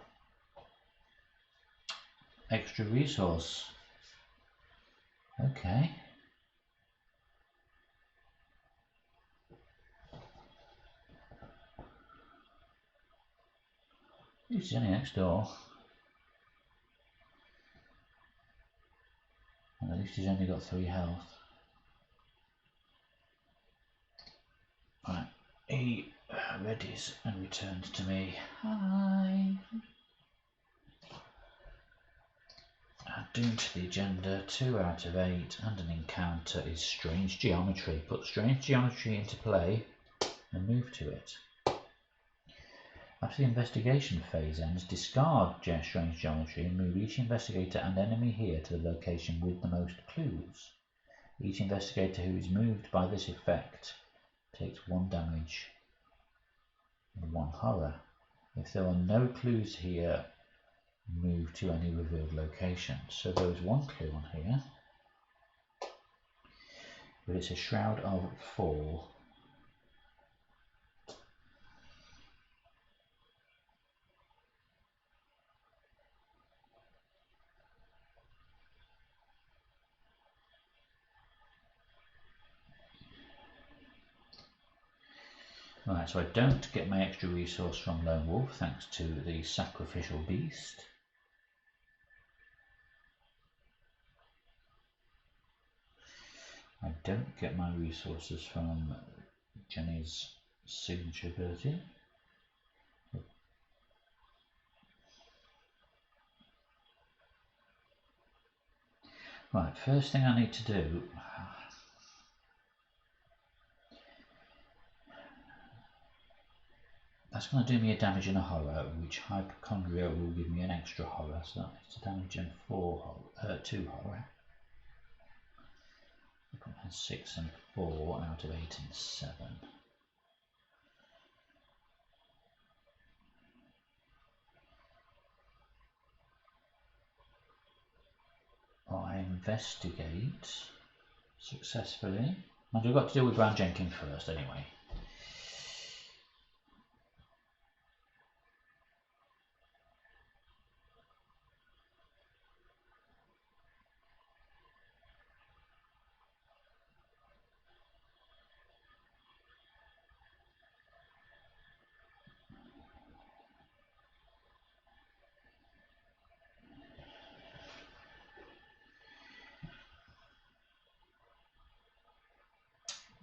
Speaker 1: extra resource. Okay. He's only next door. And at least he's only got 3 health. He readies and returns to me. Hi. Add Doom to the agenda, 2 out of 8, and an encounter is Strange Geometry. Put Strange Geometry into play and move to it. After the investigation phase ends, discard Strange Geometry and move each investigator and enemy here to the location with the most clues. Each investigator who is moved by this effect takes 1 damage and 1 horror. If there are no clues here, move to any revealed location. So there is 1 clue on here, but it's a Shroud of Fall. Right, so I don't get my extra resource from Lone Wolf thanks to the Sacrificial Beast. I don't get my resources from Jenny's signature ability. Right, first thing I need to do, that's going to do me a damage and a horror, which Hypochondria will give me an extra horror, so that's a damage and 2 horror. 6 and 4 out of 8 and 7. I investigate successfully. And I've got to deal with Brown Jenkins first anyway.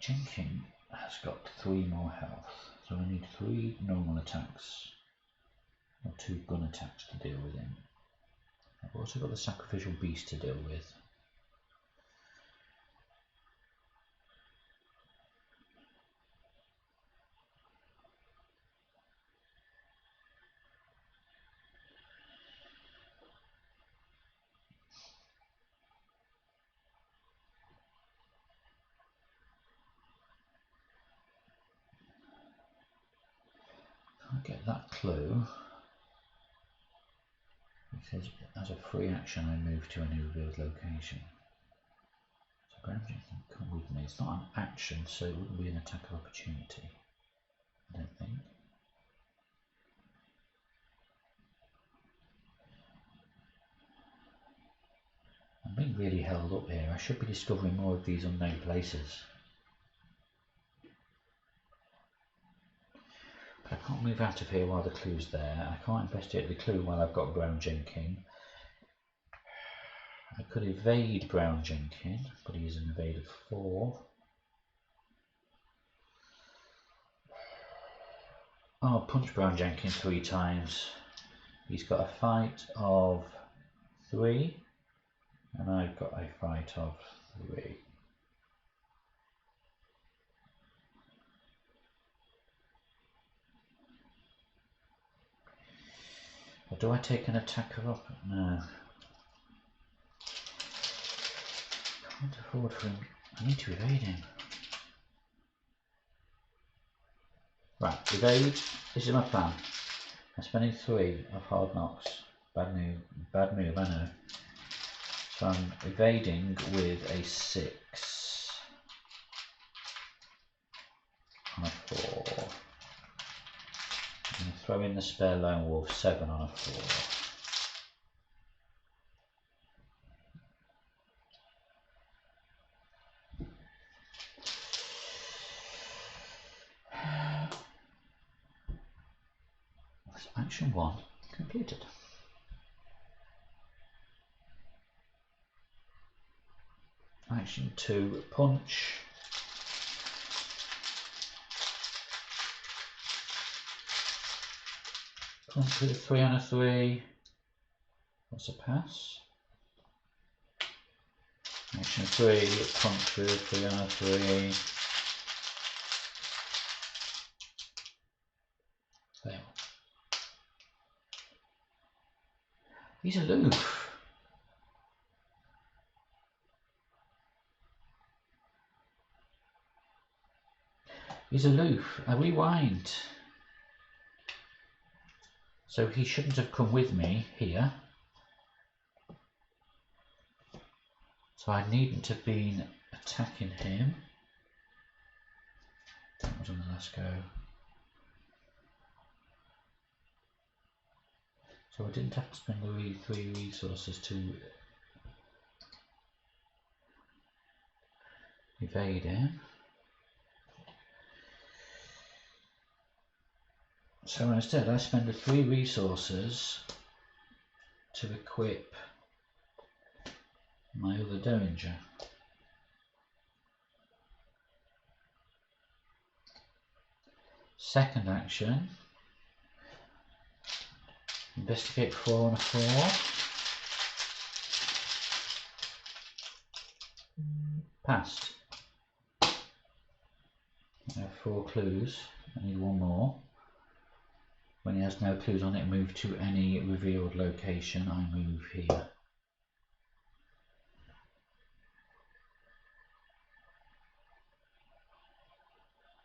Speaker 1: Jenkins has got 3 more health, so I need 3 normal attacks, or 2 gun attacks to deal with him. I've also got the Sacrificial Beast to deal with. Can't get that clue because as a free action I move to a new revealed location. So Brown Jenkins come with me. It's not an action, so it wouldn't be an attack of opportunity, I don't think. I'm being really held up here. I should be discovering more of these unknown places. I can't move out of here while the clue's there. I can't investigate the clue while I've got Brown Jenkins. I could evade Brown Jenkins, but he's an evade of 4. I'll punch Brown Jenkins 3 times. He's got a fight of 3, and I've got a fight of 3. Or do I take an attacker up? No. Can't afford for him. I need to evade him. Right, evade. This is my plan. I'm spending 3 of Hard Knocks. Bad move, I know. So I'm evading with a 6 on a 4. I'm going to throw in the spare Lone Wolf 7 on a 4. Action 1 completed. Action 2 punch. Punch with a 3 and a 3. That's a pass. Action 3, punch with a 3 and a 3. Fail. He's aloof. He's aloof. I rewind. So he shouldn't have come with me here. So I needn't have been attacking him. That was on the last go. So I didn't have to spend the 3 resources to evade him. So instead I spend the 3 resources to equip my other Derringer. Second action, investigate 4 and a 4. Passed. I have 4 clues, I need 1 more. When he has no clues on it, move to any revealed location, I move here.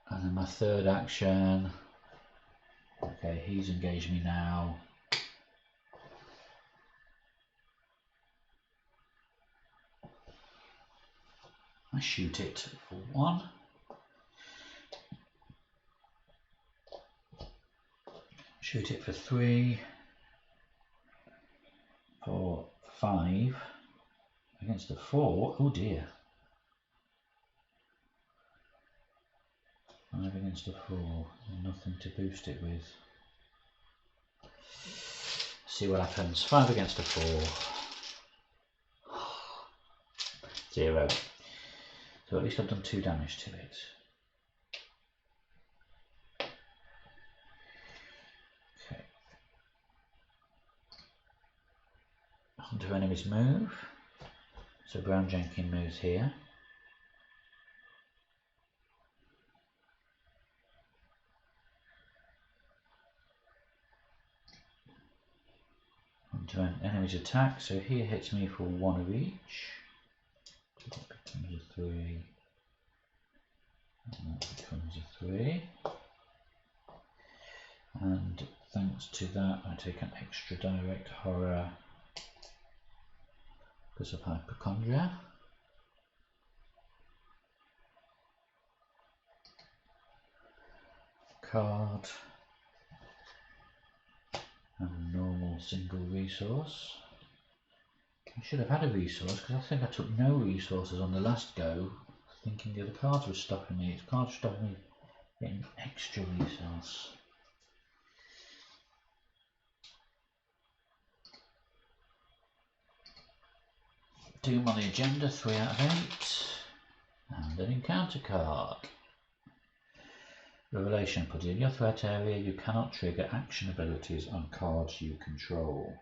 Speaker 1: And then my third action, okay, he's engaged me now. I shoot it for 1. Shoot it for 3, for 5, against a 4, oh dear. 5 against a 4, nothing to boost it with. See what happens. 5 against a 4. 0. So at least I've done 2 damage to it. Okay. Onto enemy's move. So Brown Jenkins moves here. Onto an enemy's attack. So here hits me for 1 of each. That becomes a 3. And that becomes a 3. And thanks to that, I take an extra direct horror because of hypochondria. Card and a normal single resource. I should have had a resource because I think I took no resources on the last go, thinking the other cards were stopping me. It's cards stopping me getting extra resource. Doom on the agenda, 3 out of 8. And an encounter card. Revelation, put in your threat area, you cannot trigger action abilities on cards you control.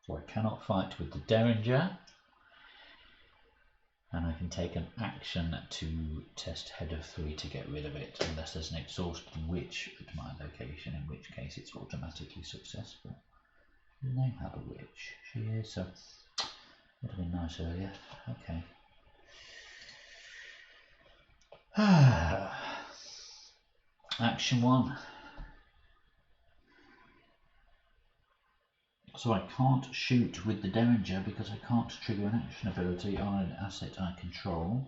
Speaker 1: So I cannot fight with the Derringer. And I can take an action to test head of 3 to get rid of it, unless there's an exhausted witch at my location, in which case it's automatically successful. The name have a witch. She is, so would have been nice earlier. Okay. Action 1. So I can't shoot with the Derringer because I can't trigger an action ability on an asset I control.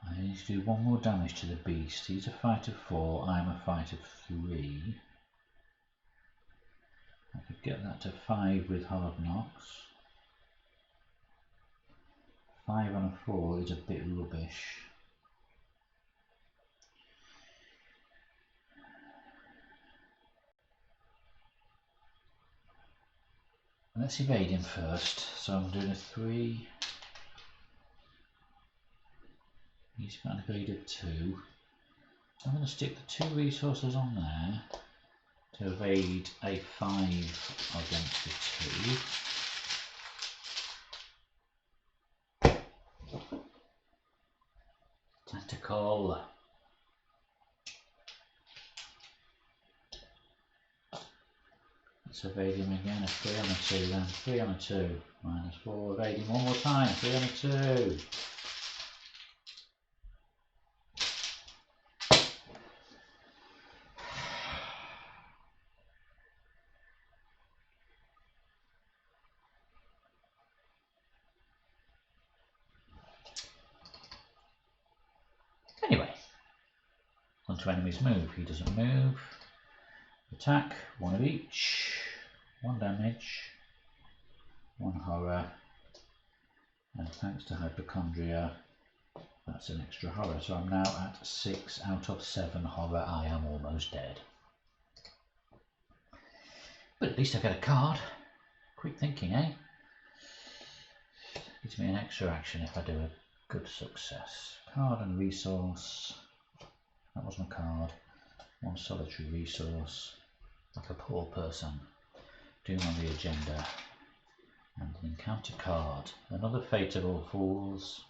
Speaker 1: I need to do 1 more damage to the beast. He's a fight of 4, I'm a fight of 3. I could get that to 5 with Hard Knocks. 5 on a 4 is a bit rubbish. Let's evade him first. So I'm doing a 3. He's got an evade of 2. I'm going to stick the 2 resources on there to evade a 5 against the 2. Tentacle. Let's evade him again. A 3 on a 2 then. 3 on a 2. -4. Evade him one more time. 3 on a 2. Anyway, onto enemy's move. He doesn't move. Attack, 1 of each. 1 damage. 1 horror. And thanks to hypochondria, that's an extra horror. So I'm now at 6 out of 7 horror. I am almost dead. But at least I get a card. Quick thinking, eh? Gives me an extra action if I do a good success. Card and resource. That was my card. 1 solitary resource. Like a poor person. Doom on the agenda. And an encounter card. Another Fate of All Fools.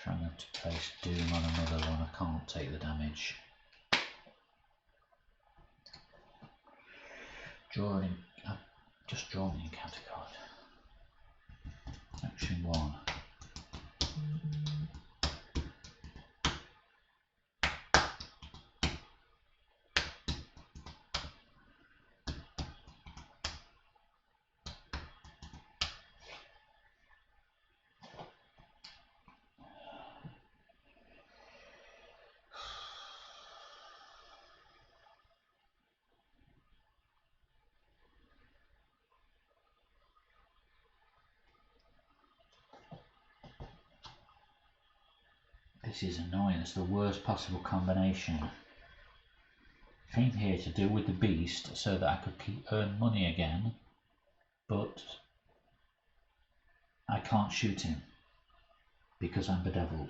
Speaker 1: Trying to place Doom on another one. I can't take the damage. I've just drawn the encounter card. Action 1. This is annoying. It's the worst possible combination. Came here to deal with the beast so that I could earn money again, but I can't shoot him because I'm bedeviled.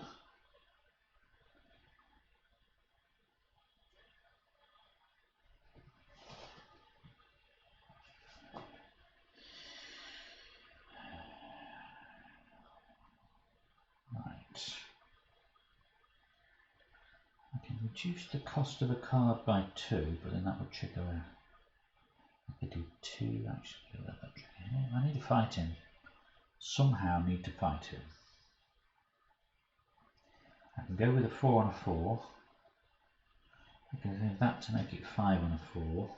Speaker 1: Right. I can reduce the cost of a card by 2, but then that would trigger a... I could do 2 actually. I need to fight him. Somehow need to fight him. I can go with a 4 on a 4. I can do that to make it 5 on a 4.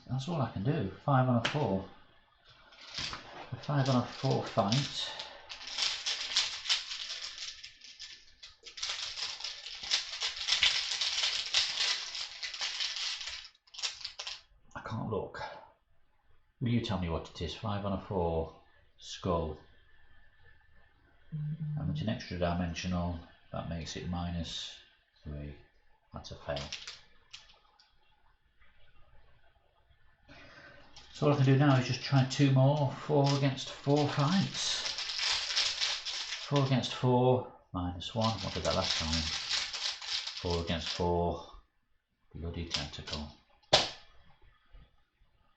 Speaker 1: That's all I can do. 5 on a 4. A 5 on a 4 fight. I can't look. Will you tell me what it is? 5 on a 4 skull. And it's an extra dimensional. That makes it -3. That's a fail. So all I can do now is just try 2 more 4 against 4 fights. 4 against 4, -1. What did that last time? 4 against 4. Bloody tentacle.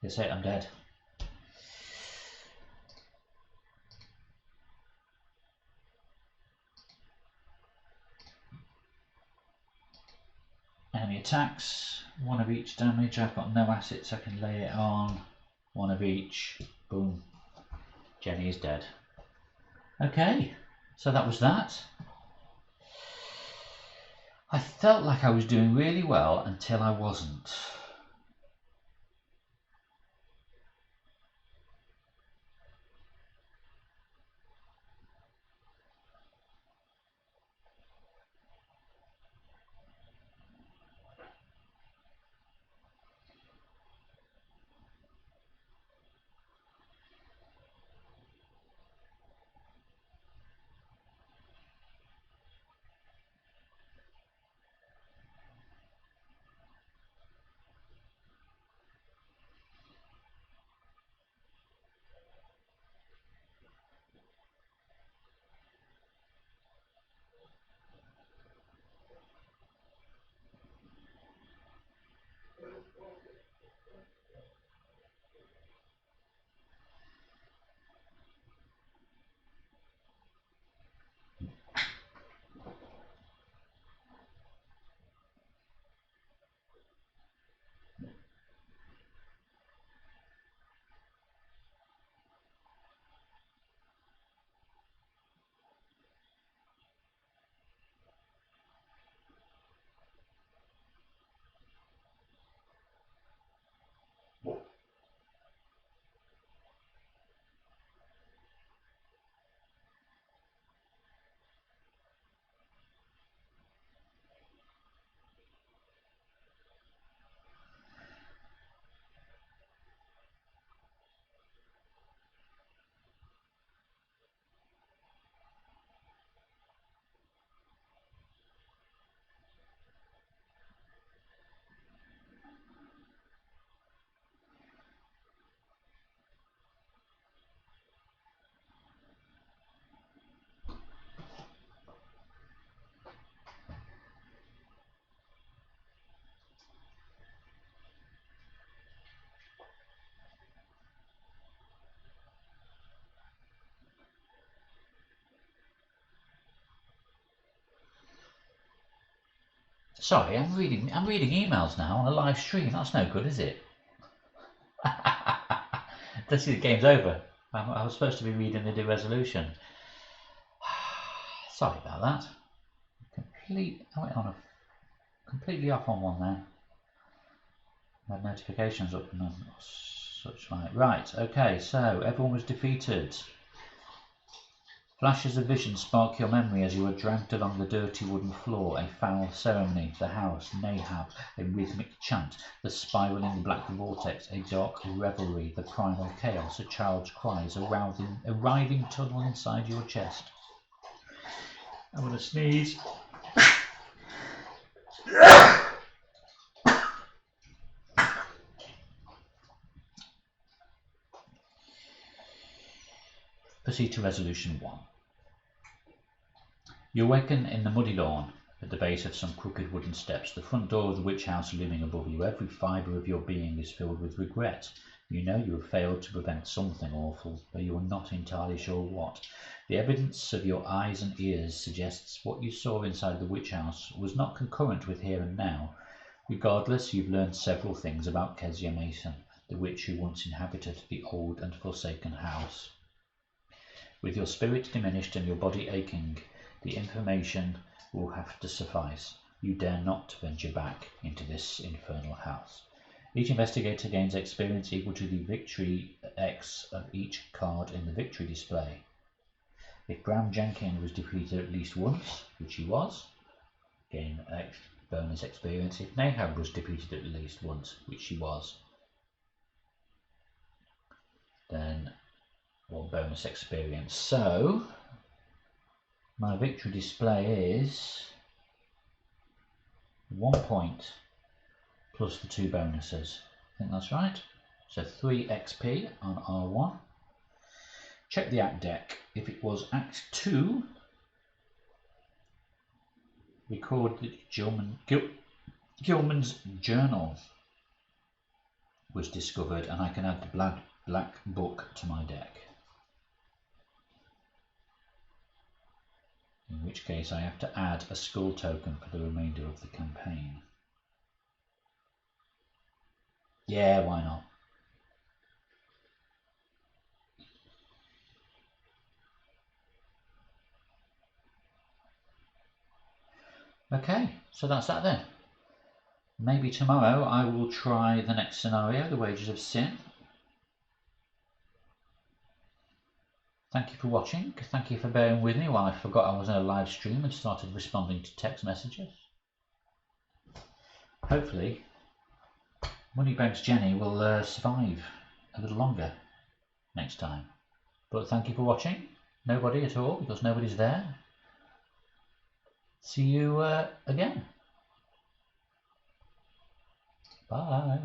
Speaker 1: That's it, I'm dead. Enemy attacks, 1 of each damage. I've got no assets I can lay it on. 1 of each. Boom. Jenny is dead. Okay, so that was that. I felt like I was doing really well until I wasn't. Sorry, I'm reading emails now on a live stream. That's no good, is it? Let's see, the game's over. I was supposed to be reading the resolution. Sorry about that. I went on completely off on one there. I had notifications up and such like. Right, okay, so everyone was defeated. Flashes of vision spark your memory as you are dragged along the dirty wooden floor, a foul ceremony, the house, Nahab, a rhythmic chant, the spiralling black vortex, a dark revelry, the primal chaos, a child's cries, a writhing tunnel inside your chest. I'm going to sneeze. Proceed to resolution 1. You awaken in the muddy lawn at the base of some crooked wooden steps, the front door of the witch house looming above you. Every fibre of your being is filled with regret. You know you have failed to prevent something awful, but you are not entirely sure what. The evidence of your eyes and ears suggests what you saw inside the witch house was not concurrent with here and now. Regardless, you've learned several things about Kezia Mason, the witch who once inhabited the old and forsaken house. With your spirit diminished and your body aching, the information will have to suffice. You dare not venture back into this infernal house. Each investigator gains experience equal to the victory X of each card in the victory display. If Bram Jenkins was defeated at least once, which he was, gain bonus experience. If Nahab was defeated at least once, which he was, then one bonus experience. So my victory display is 1 point plus the 2 bonuses. I think that's right. So 3 XP on R1. Check the Act deck. If it was Act 2, record that Gilman's journal was discovered, and I can add the black book to my deck. In which case I have to add a skull token for the remainder of the campaign. Yeah, why not? Okay, so that's that then. Maybe tomorrow I will try the next scenario, the Wages of Sin. Thank you for watching. Thank you for bearing with me while I forgot I was in a live stream and started responding to text messages. Hopefully, Moneybags Jenny will survive a little longer next time. But thank you for watching. Nobody at all, because nobody's there. See you again. Bye.